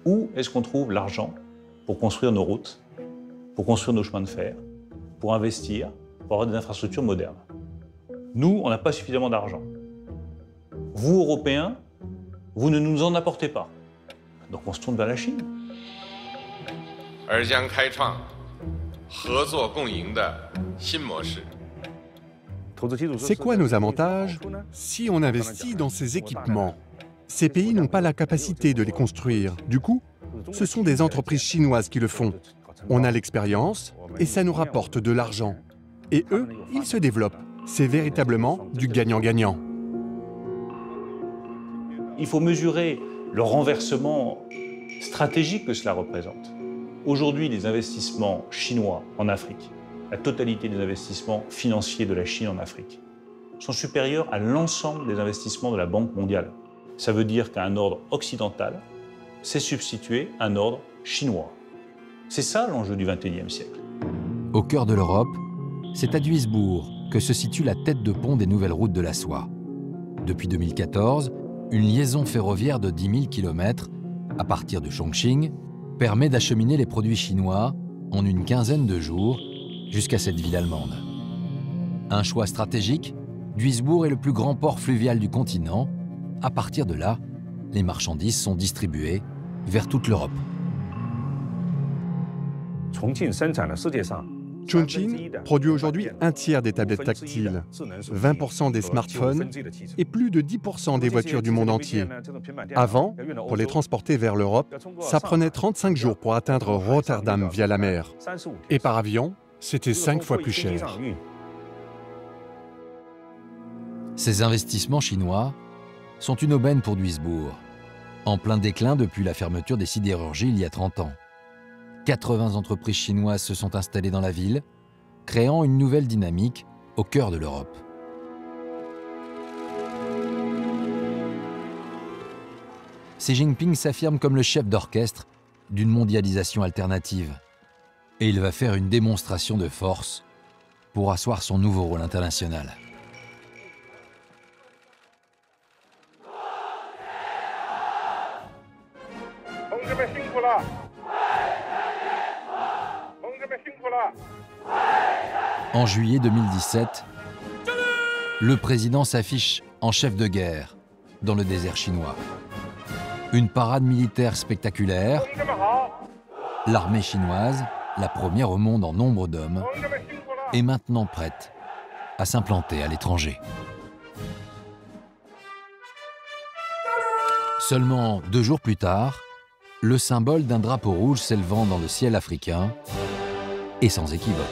Où est-ce qu'on trouve l'argent pour construire nos routes, pour construire nos chemins de fer, pour investir, pour avoir des infrastructures modernes? Nous, on n'a pas suffisamment d'argent. Vous, Européens, vous ne nous en apportez pas. Donc on se tourne vers la Chine. » C'est quoi nos avantages si on investit dans ces équipements? Ces pays n'ont pas la capacité de les construire. Du coup, ce sont des entreprises chinoises qui le font. On a l'expérience et ça nous rapporte de l'argent. Et eux, ils se développent. C'est véritablement du gagnant-gagnant. Il faut mesurer le renversement stratégique que cela représente. Aujourd'hui, les investissements chinois en Afrique, la totalité des investissements financiers de la Chine en Afrique, sont supérieurs à l'ensemble des investissements de la Banque mondiale. Ça veut dire qu'à un ordre occidental s'est substitué un ordre chinois. C'est ça l'enjeu du XXIe siècle. Au cœur de l'Europe, c'est à Duisbourg que se situe la tête de pont des nouvelles routes de la soie. Depuis 2014, une liaison ferroviaire de 10 000 km à partir de Chongqing permet d'acheminer les produits chinois en une quinzaine de jours jusqu'à cette ville allemande. Un choix stratégique, Duisbourg est le plus grand port fluvial du continent. À partir de là, les marchandises sont distribuées vers toute l'Europe. Chongqing produit aujourd'hui un tiers des tablettes tactiles, 20% des smartphones et plus de 10% des voitures du monde entier. Avant, pour les transporter vers l'Europe, ça prenait 35 jours pour atteindre Rotterdam via la mer. Et par avion, c'était 5 fois plus cher. Ces investissements chinois sont une aubaine pour Duisbourg, en plein déclin depuis la fermeture des sidérurgies il y a 30 ans. 80 entreprises chinoises se sont installées dans la ville, créant une nouvelle dynamique au cœur de l'Europe. Xi Jinping s'affirme comme le chef d'orchestre d'une mondialisation alternative. Et il va faire une démonstration de force pour asseoir son nouveau rôle international. En juillet 2017, le président s'affiche en chef de guerre dans le désert chinois. Une parade militaire spectaculaire, l'armée chinoise, la première au monde en nombre d'hommes, est maintenant prête à s'implanter à l'étranger. Seulement 2 jours plus tard, le symbole d'un drapeau rouge s'élevant dans le ciel africain est sans équivoque.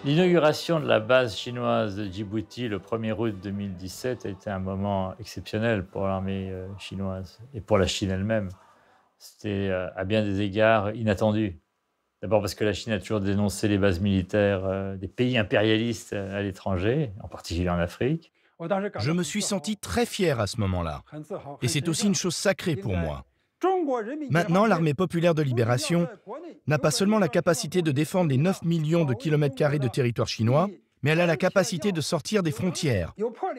L'inauguration de la base chinoise de Djibouti le 1er août 2017 a été un moment exceptionnel pour l'armée chinoise et pour la Chine elle-même. C'était à bien des égards inattendu. D'abord parce que la Chine a toujours dénoncé les bases militaires des pays impérialistes à l'étranger, en particulier en Afrique. Je me suis senti très fier à ce moment-là. Et c'est aussi une chose sacrée pour moi. Maintenant, l'armée populaire de libération n'a pas seulement la capacité de défendre les 9 millions de kilomètres carrés de territoire chinois, mais elle a la capacité de sortir des frontières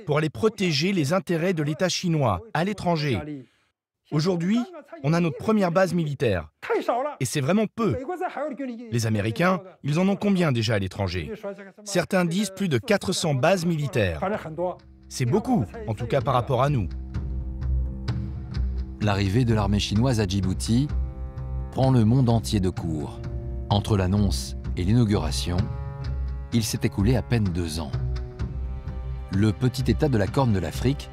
pour aller protéger les intérêts de l'État chinois à l'étranger. Aujourd'hui, on a notre première base militaire. Et c'est vraiment peu. Les Américains, ils en ont combien déjà à l'étranger? Certains disent plus de 400 bases militaires. C'est beaucoup, en tout cas par rapport à nous. L'arrivée de l'armée chinoise à Djibouti prend le monde entier de court. Entre l'annonce et l'inauguration, il s'est écoulé à peine 2 ans. Le petit État de la Corne de l'Afrique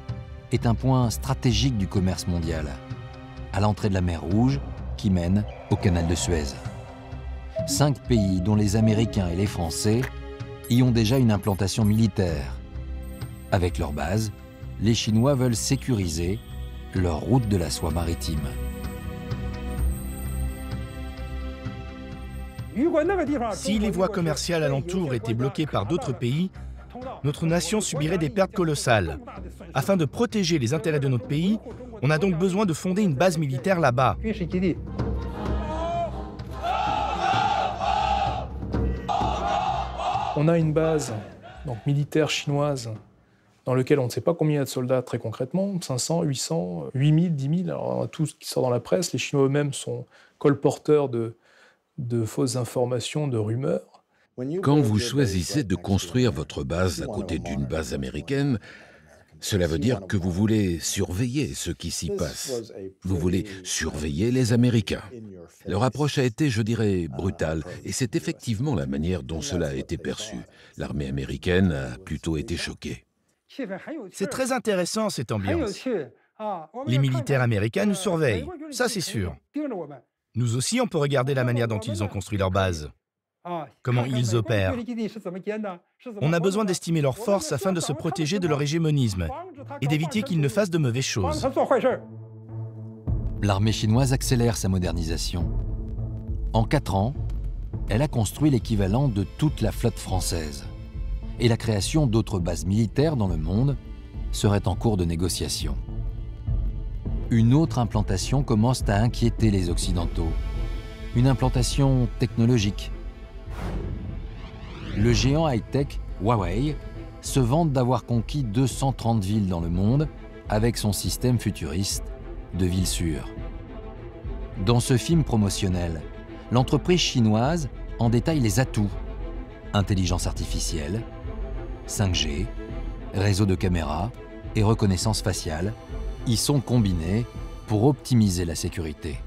est un point stratégique du commerce mondial, à l'entrée de la mer Rouge qui mène au canal de Suez. 5 pays, dont les Américains et les Français, y ont déjà une implantation militaire. Avec leur base, les Chinois veulent sécuriser leur route de la soie maritime. Si les voies commerciales alentour étaient bloquées par d'autres pays, notre nation subirait des pertes colossales. Afin de protéger les intérêts de notre pays, on a donc besoin de fonder une base militaire là-bas. On a une base militaire chinoise dans laquelle on ne sait pas combien il y a de soldats très concrètement, 500, 800, 8000, 10 000. Alors on a tout ce qui sort dans la presse. Les Chinois eux-mêmes sont colporteurs de fausses informations, de rumeurs. Quand vous choisissez de construire votre base à côté d'une base américaine, cela veut dire que vous voulez surveiller ce qui s'y passe. Vous voulez surveiller les Américains. Leur approche a été, je dirais, brutale, et c'est effectivement la manière dont cela a été perçu. L'armée américaine a plutôt été choquée. C'est très intéressant, cette ambiance. Les militaires américains nous surveillent, ça c'est sûr. Nous aussi, on peut regarder la manière dont ils ont construit leur base, comment ils opèrent. On a besoin d'estimer leurs forces afin de se protéger de leur hégémonisme et d'éviter qu'ils ne fassent de mauvaises choses. L'armée chinoise accélère sa modernisation. En 4 ans, elle a construit l'équivalent de toute la flotte française. Et la création d'autres bases militaires dans le monde serait en cours de négociation. Une autre implantation commence à inquiéter les Occidentaux. Une implantation technologique. Le géant high-tech Huawei se vante d'avoir conquis 230 villes dans le monde avec son système futuriste de villes sûres. Dans ce film promotionnel, l'entreprise chinoise en détaille les atouts. Intelligence artificielle, 5G, réseau de caméras et reconnaissance faciale y sont combinés pour optimiser la sécurité.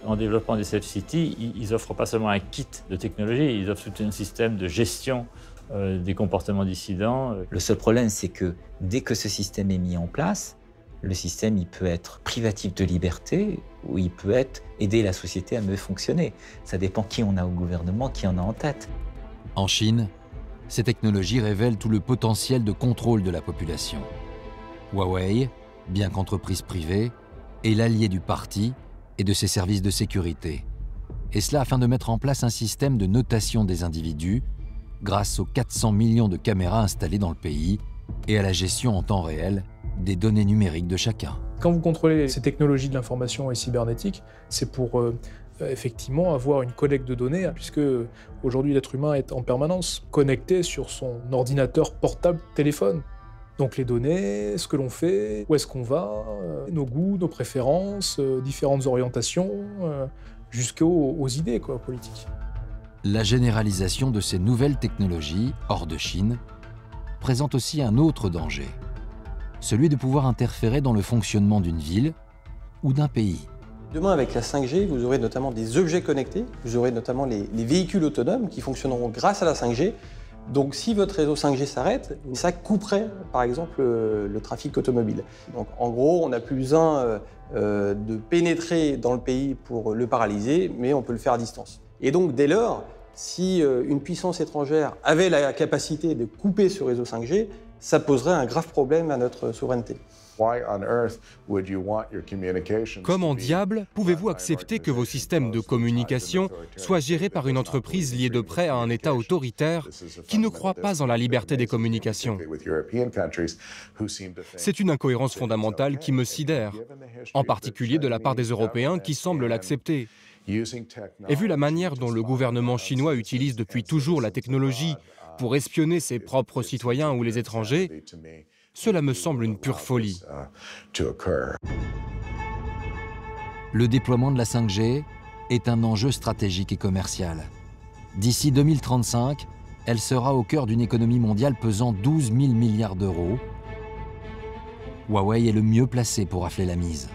En développant des Safe City, ils n'offrent pas seulement un kit de technologie, ils offrent tout un système de gestion des comportements dissidents. Le seul problème, c'est que dès que ce système est mis en place, le système il peut être privatif de liberté ou il peut aider la société à mieux fonctionner. Ça dépend qui on a au gouvernement, qui en a en tête. En Chine, ces technologies révèlent tout le potentiel de contrôle de la population. Huawei, bien qu'entreprise privée, est l'allié du parti et de ses services de sécurité. Et cela afin de mettre en place un système de notation des individus grâce aux 400 millions de caméras installées dans le pays et à la gestion en temps réel des données numériques de chacun. Quand vous contrôlez ces technologies de l'information et cybernétique, c'est pour effectivement avoir une collecte de données, puisque aujourd'hui l'être humain est en permanence connecté sur son ordinateur portable téléphone. Donc les données, ce que l'on fait, où est-ce qu'on va, nos goûts, nos préférences, différentes orientations, jusqu'aux idées politiques. La généralisation de ces nouvelles technologies, hors de Chine, présente aussi un autre danger, celui de pouvoir interférer dans le fonctionnement d'une ville ou d'un pays. Demain, avec la 5G, vous aurez notamment des objets connectés, vous aurez notamment les véhicules autonomes qui fonctionneront grâce à la 5G. Donc si votre réseau 5G s'arrête, ça couperait par exemple le trafic automobile. Donc en gros, on n'a plus besoin de pénétrer dans le pays pour le paralyser, mais on peut le faire à distance. Et donc dès lors, si une puissance étrangère avait la capacité de couper ce réseau 5G, ça poserait un grave problème à notre souveraineté. Comment diable pouvez-vous accepter que vos systèmes de communication soient gérés par une entreprise liée de près à un État autoritaire qui ne croit pas en la liberté des communications? C'est une incohérence fondamentale qui me sidère, en particulier de la part des Européens qui semblent l'accepter. Et vu la manière dont le gouvernement chinois utilise depuis toujours la technologie pour espionner ses propres citoyens ou les étrangers, cela me semble une pure folie. Le déploiement de la 5G est un enjeu stratégique et commercial. D'ici 2035, elle sera au cœur d'une économie mondiale pesant 12 000 milliards d'euros. Huawei est le mieux placé pour rafler la mise.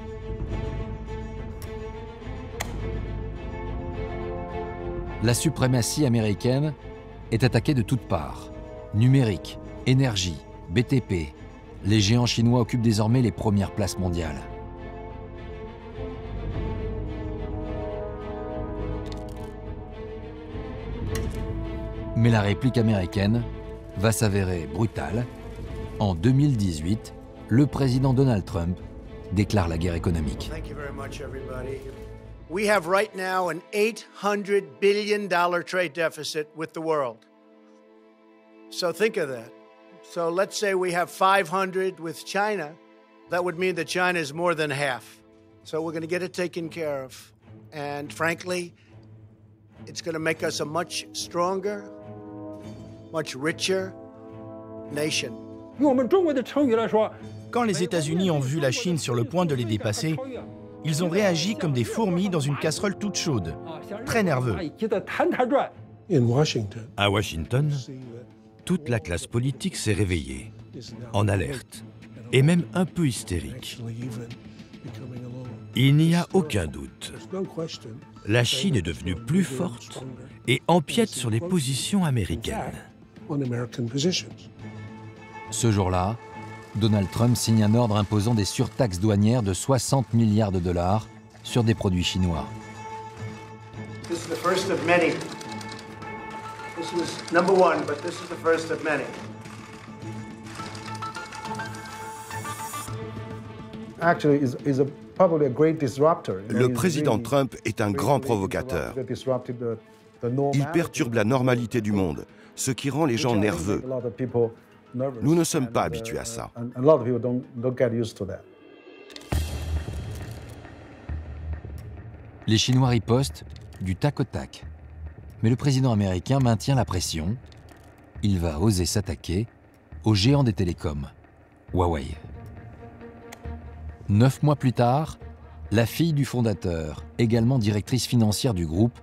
La suprématie américaine est attaquée de toutes parts. Numérique, énergie, BTP, les géants chinois occupent désormais les premières places mondiales. Mais la réplique américaine va s'avérer brutale. En 2018, le président Donald Trump déclare la guerre économique. We have right now an $800 billion trade deficit with the world. So think of that. So let's say we have 500 with China. That would mean that China is more than half. So we're going to get it taken care of. And frankly, it's going to make us a much stronger, much richer nation. Quand les États-Unis ont vu la Chine sur le point de les dépasser, ils ont réagi comme des fourmis dans une casserole toute chaude, très nerveux. À Washington, toute la classe politique s'est réveillée, en alerte, et même un peu hystérique. Il n'y a aucun doute. La Chine est devenue plus forte et empiète sur les positions américaines. Ce jour-là, Donald Trump signe un ordre imposant des surtaxes douanières de 60 milliards de dollars sur des produits chinois. This is the first of many. This was number one, but this is the first of many. Le président Trump est un grand provocateur. Il perturbe la normalité du monde, ce qui rend les gens nerveux. Nous ne sommes pas habitués à ça. Les Chinois ripostent du tac au tac. Mais le président américain maintient la pression. Il va oser s'attaquer au géant des télécoms, Huawei. 9 mois plus tard, La fille du fondateur, également directrice financière du groupe,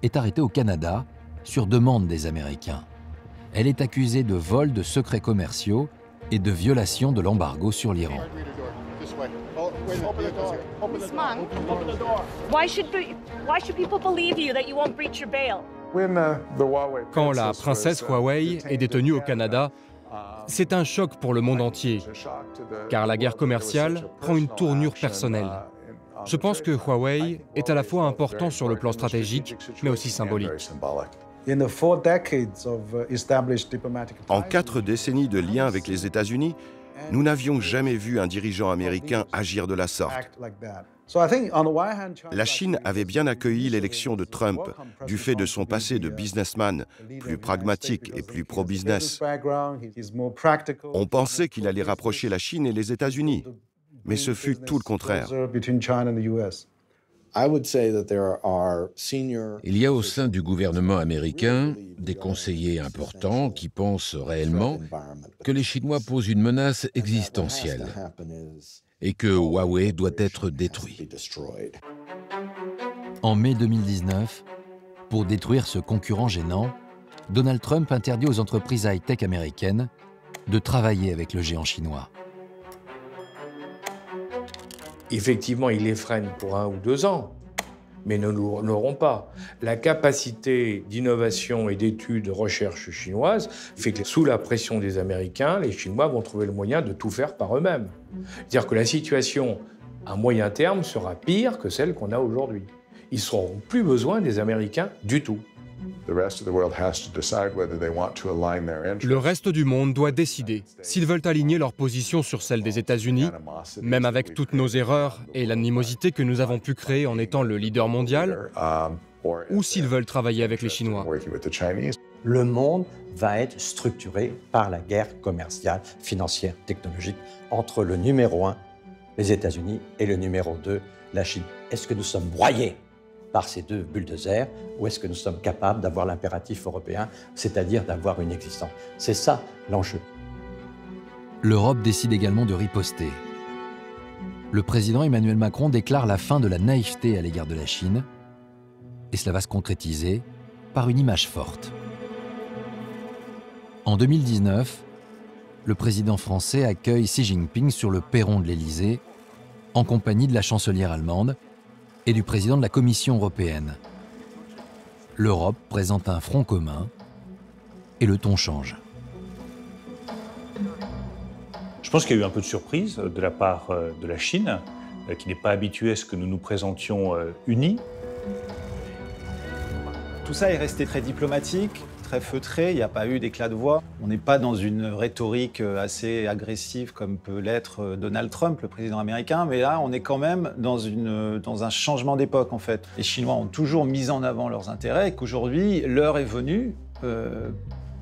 est arrêtée au Canada sur demande des Américains. Elle est accusée de vol de secrets commerciaux et de violation de l'embargo sur l'Iran. Miss Mom, why should people believe you that you won't breach your bail? Quand la princesse Huawei est détenue au Canada, c'est un choc pour le monde entier, car la guerre commerciale prend une tournure personnelle. Je pense que Huawei est à la fois important sur le plan stratégique, mais aussi symbolique. En 4 décennies de liens avec les États-Unis, nous n'avions jamais vu un dirigeant américain agir de la sorte. La Chine avait bien accueilli l'élection de Trump du fait de son passé de businessman, plus pragmatique et plus pro-business. On pensait qu'il allait rapprocher la Chine et les États-Unis, mais ce fut tout le contraire. Il y a au sein du gouvernement américain des conseillers importants qui pensent réellement que les Chinois posent une menace existentielle et que Huawei doit être détruit. En mai 2019, pour détruire ce concurrent gênant, Donald Trump interdit aux entreprises high-tech américaines de travailler avec le géant chinois. Effectivement, il les freine pour 1 ou 2 ans, mais ne l'auront pas. La capacité d'innovation et d'études de recherche chinoise fait que sous la pression des Américains, les Chinois vont trouver le moyen de tout faire par eux-mêmes. C'est-à-dire que la situation à moyen terme sera pire que celle qu'on a aujourd'hui. Ils n'auront plus besoin des Américains du tout. Le reste du monde doit décider s'ils veulent aligner leur position sur celle des États-Unis, même avec toutes nos erreurs et l'animosité que nous avons pu créer en étant le leader mondial, ou s'ils veulent travailler avec les Chinois. Le monde va être structuré par la guerre commerciale, financière, technologique entre le numéro 1, les États-Unis, et le numéro 2, la Chine. Est-ce que nous sommes broyés par ces 2 bulldozers, ou est-ce que nous sommes capables d'avoir l'impératif européen, c'est-à-dire d'avoir une existence? C'est ça l'enjeu. L'Europe décide également de riposter. Le président Emmanuel Macron déclare la fin de la naïveté à l'égard de la Chine, et cela va se concrétiser par une image forte. En 2019, le président français accueille Xi Jinping sur le perron de l'Élysée, en compagnie de la chancelière allemande et du président de la Commission européenne. L'Europe présente un front commun et le ton change. Je pense qu'il y a eu un peu de surprise de la part de la Chine, qui n'est pas habituée à ce que nous nous présentions unis. Tout ça est resté très diplomatique, très feutré, il n'y a pas eu d'éclat de voix. On n'est pas dans une rhétorique assez agressive comme peut l'être Donald Trump, le président américain, mais là on est quand même dans un changement d'époque en fait. Les Chinois ont toujours mis en avant leurs intérêts et qu'aujourd'hui l'heure est venue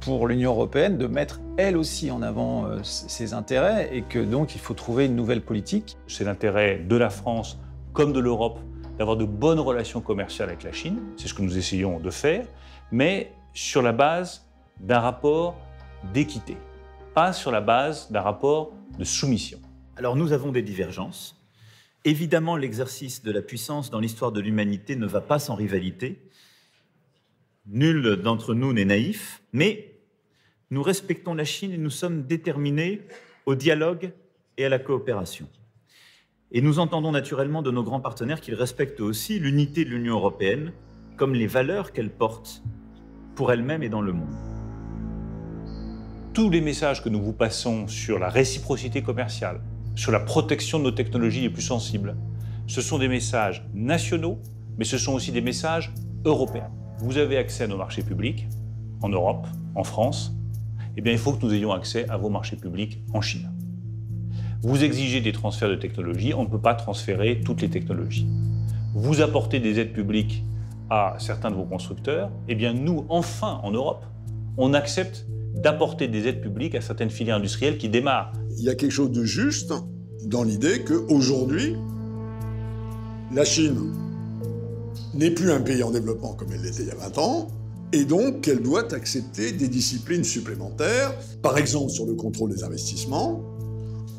pour l'Union européenne de mettre elle aussi en avant ses intérêts et que donc il faut trouver une nouvelle politique. C'est l'intérêt de la France comme de l'Europe d'avoir de bonnes relations commerciales avec la Chine, c'est ce que nous essayons de faire, mais sur la base d'un rapport d'équité, pas sur la base d'un rapport de soumission. Alors nous avons des divergences. Évidemment, l'exercice de la puissance dans l'histoire de l'humanité ne va pas sans rivalité. Nul d'entre nous n'est naïf, mais nous respectons la Chine et nous sommes déterminés au dialogue et à la coopération. Et nous entendons naturellement de nos grands partenaires qu'ils respectent aussi l'unité de l'Union européenne comme les valeurs qu'elle porte pour elle-même et dans le monde. Tous les messages que nous vous passons sur la réciprocité commerciale, sur la protection de nos technologies les plus sensibles, ce sont des messages nationaux, mais ce sont aussi des messages européens. Vous avez accès à nos marchés publics en Europe, en France, eh bien il faut que nous ayons accès à vos marchés publics en Chine. Vous exigez des transferts de technologies, on ne peut pas transférer toutes les technologies. Vous apportez des aides publiques à certains de vos constructeurs, eh bien nous, enfin, en Europe, on accepte d'apporter des aides publiques à certaines filières industrielles qui démarrent. Il y a quelque chose de juste dans l'idée qu'aujourd'hui, la Chine n'est plus un pays en développement comme elle l'était il y a 20 ans, et donc qu'elle doit accepter des disciplines supplémentaires, par exemple sur le contrôle des investissements,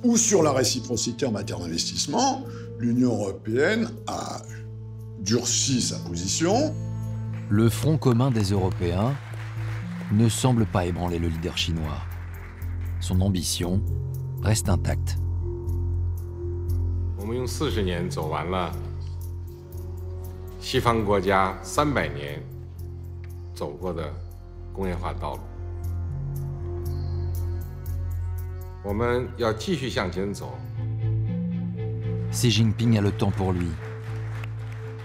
ou sur la réciprocité en matière d'investissement, l'Union européenne a durci sa position. Le front commun des Européens ne semble pas ébranler le leader chinois. Son ambition reste intacte. Xi Jinping a le temps pour lui.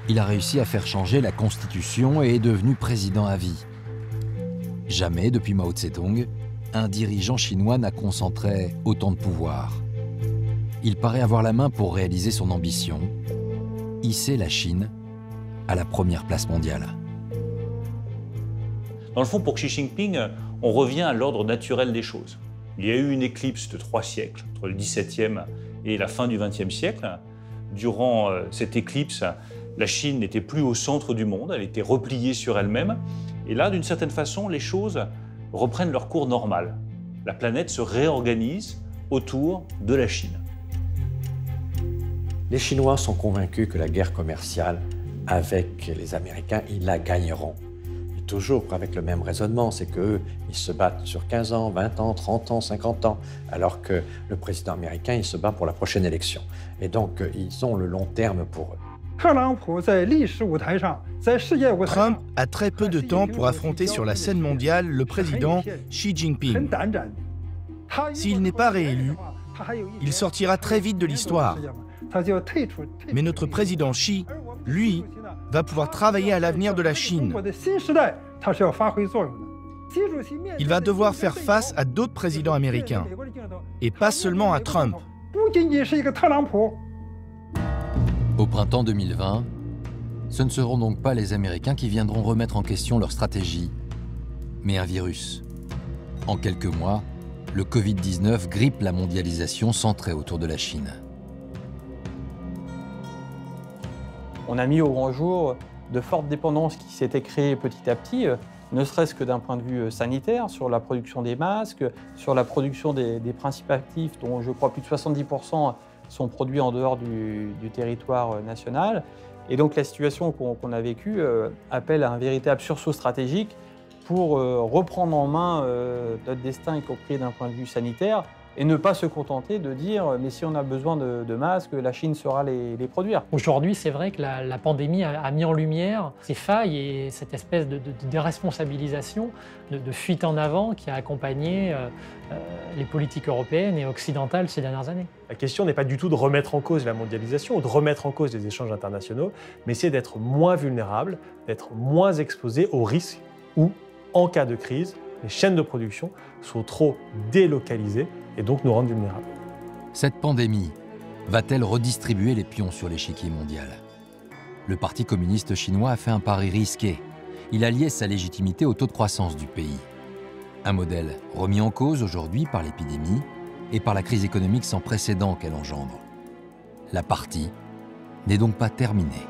Il a réussi à faire changer la Constitution et est devenu président à vie. Jamais, depuis Mao Tse-tung, un dirigeant chinois n'a concentré autant de pouvoir. Il paraît avoir la main pour réaliser son ambition, hisser la Chine à la première place mondiale. Dans le fond, pour Xi Jinping, on revient à l'ordre naturel des choses. Il y a eu une éclipse de 3 siècles, entre le XVIIe et la fin du XXe siècle. Durant cette éclipse, la Chine n'était plus au centre du monde, elle était repliée sur elle-même. Et là, d'une certaine façon, les choses reprennent leur cours normal. La planète se réorganise autour de la Chine. Les Chinois sont convaincus que la guerre commerciale avec les Américains, ils la gagneront. Et toujours avec le même raisonnement, c'est qu'eux, ils se battent sur 15 ans, 20 ans, 30 ans, 50 ans, alors que le président américain, il se bat pour la prochaine élection. Et donc, ils ont le long terme pour eux. Trump a très peu de temps pour affronter sur la scène mondiale le président Xi Jinping. S'il n'est pas réélu, il sortira très vite de l'histoire. Mais notre président Xi, lui, va pouvoir travailler à l'avenir de la Chine. Il va devoir faire face à d'autres présidents américains, et pas seulement à Trump. Au printemps 2020, ce ne seront donc pas les Américains qui viendront remettre en question leur stratégie, mais un virus. En quelques mois, le Covid-19 grippe la mondialisation centrée autour de la Chine. On a mis au grand jour de fortes dépendances qui s'étaient créées petit à petit, ne serait-ce que d'un point de vue sanitaire, sur la production des masques, sur la production des principes actifs, dont je crois plus de 70% sont produits en dehors du territoire national. Et donc la situation qu'on a vécue appelle à un véritable sursaut stratégique pour reprendre en main notre destin, y compris d'un point de vue sanitaire, et ne pas se contenter de dire « mais si on a besoin de masques, la Chine saura les produire ». Aujourd'hui, c'est vrai que la pandémie a mis en lumière ces failles et cette espèce de déresponsabilisation, de fuite en avant qui a accompagné les politiques européennes et occidentales ces dernières années. La question n'est pas du tout de remettre en cause la mondialisation ou de remettre en cause les échanges internationaux, mais c'est d'être moins vulnérable, d'être moins exposé aux risques où, en cas de crise, les chaînes de production sont trop délocalisées et donc nous rendent vulnérables. Cette pandémie va-t-elle redistribuer les pions sur l'échiquier mondial? Le Parti communiste chinois a fait un pari risqué. Il a lié sa légitimité au taux de croissance du pays. Un modèle remis en cause aujourd'hui par l'épidémie et par la crise économique sans précédent qu'elle engendre. La partie n'est donc pas terminée.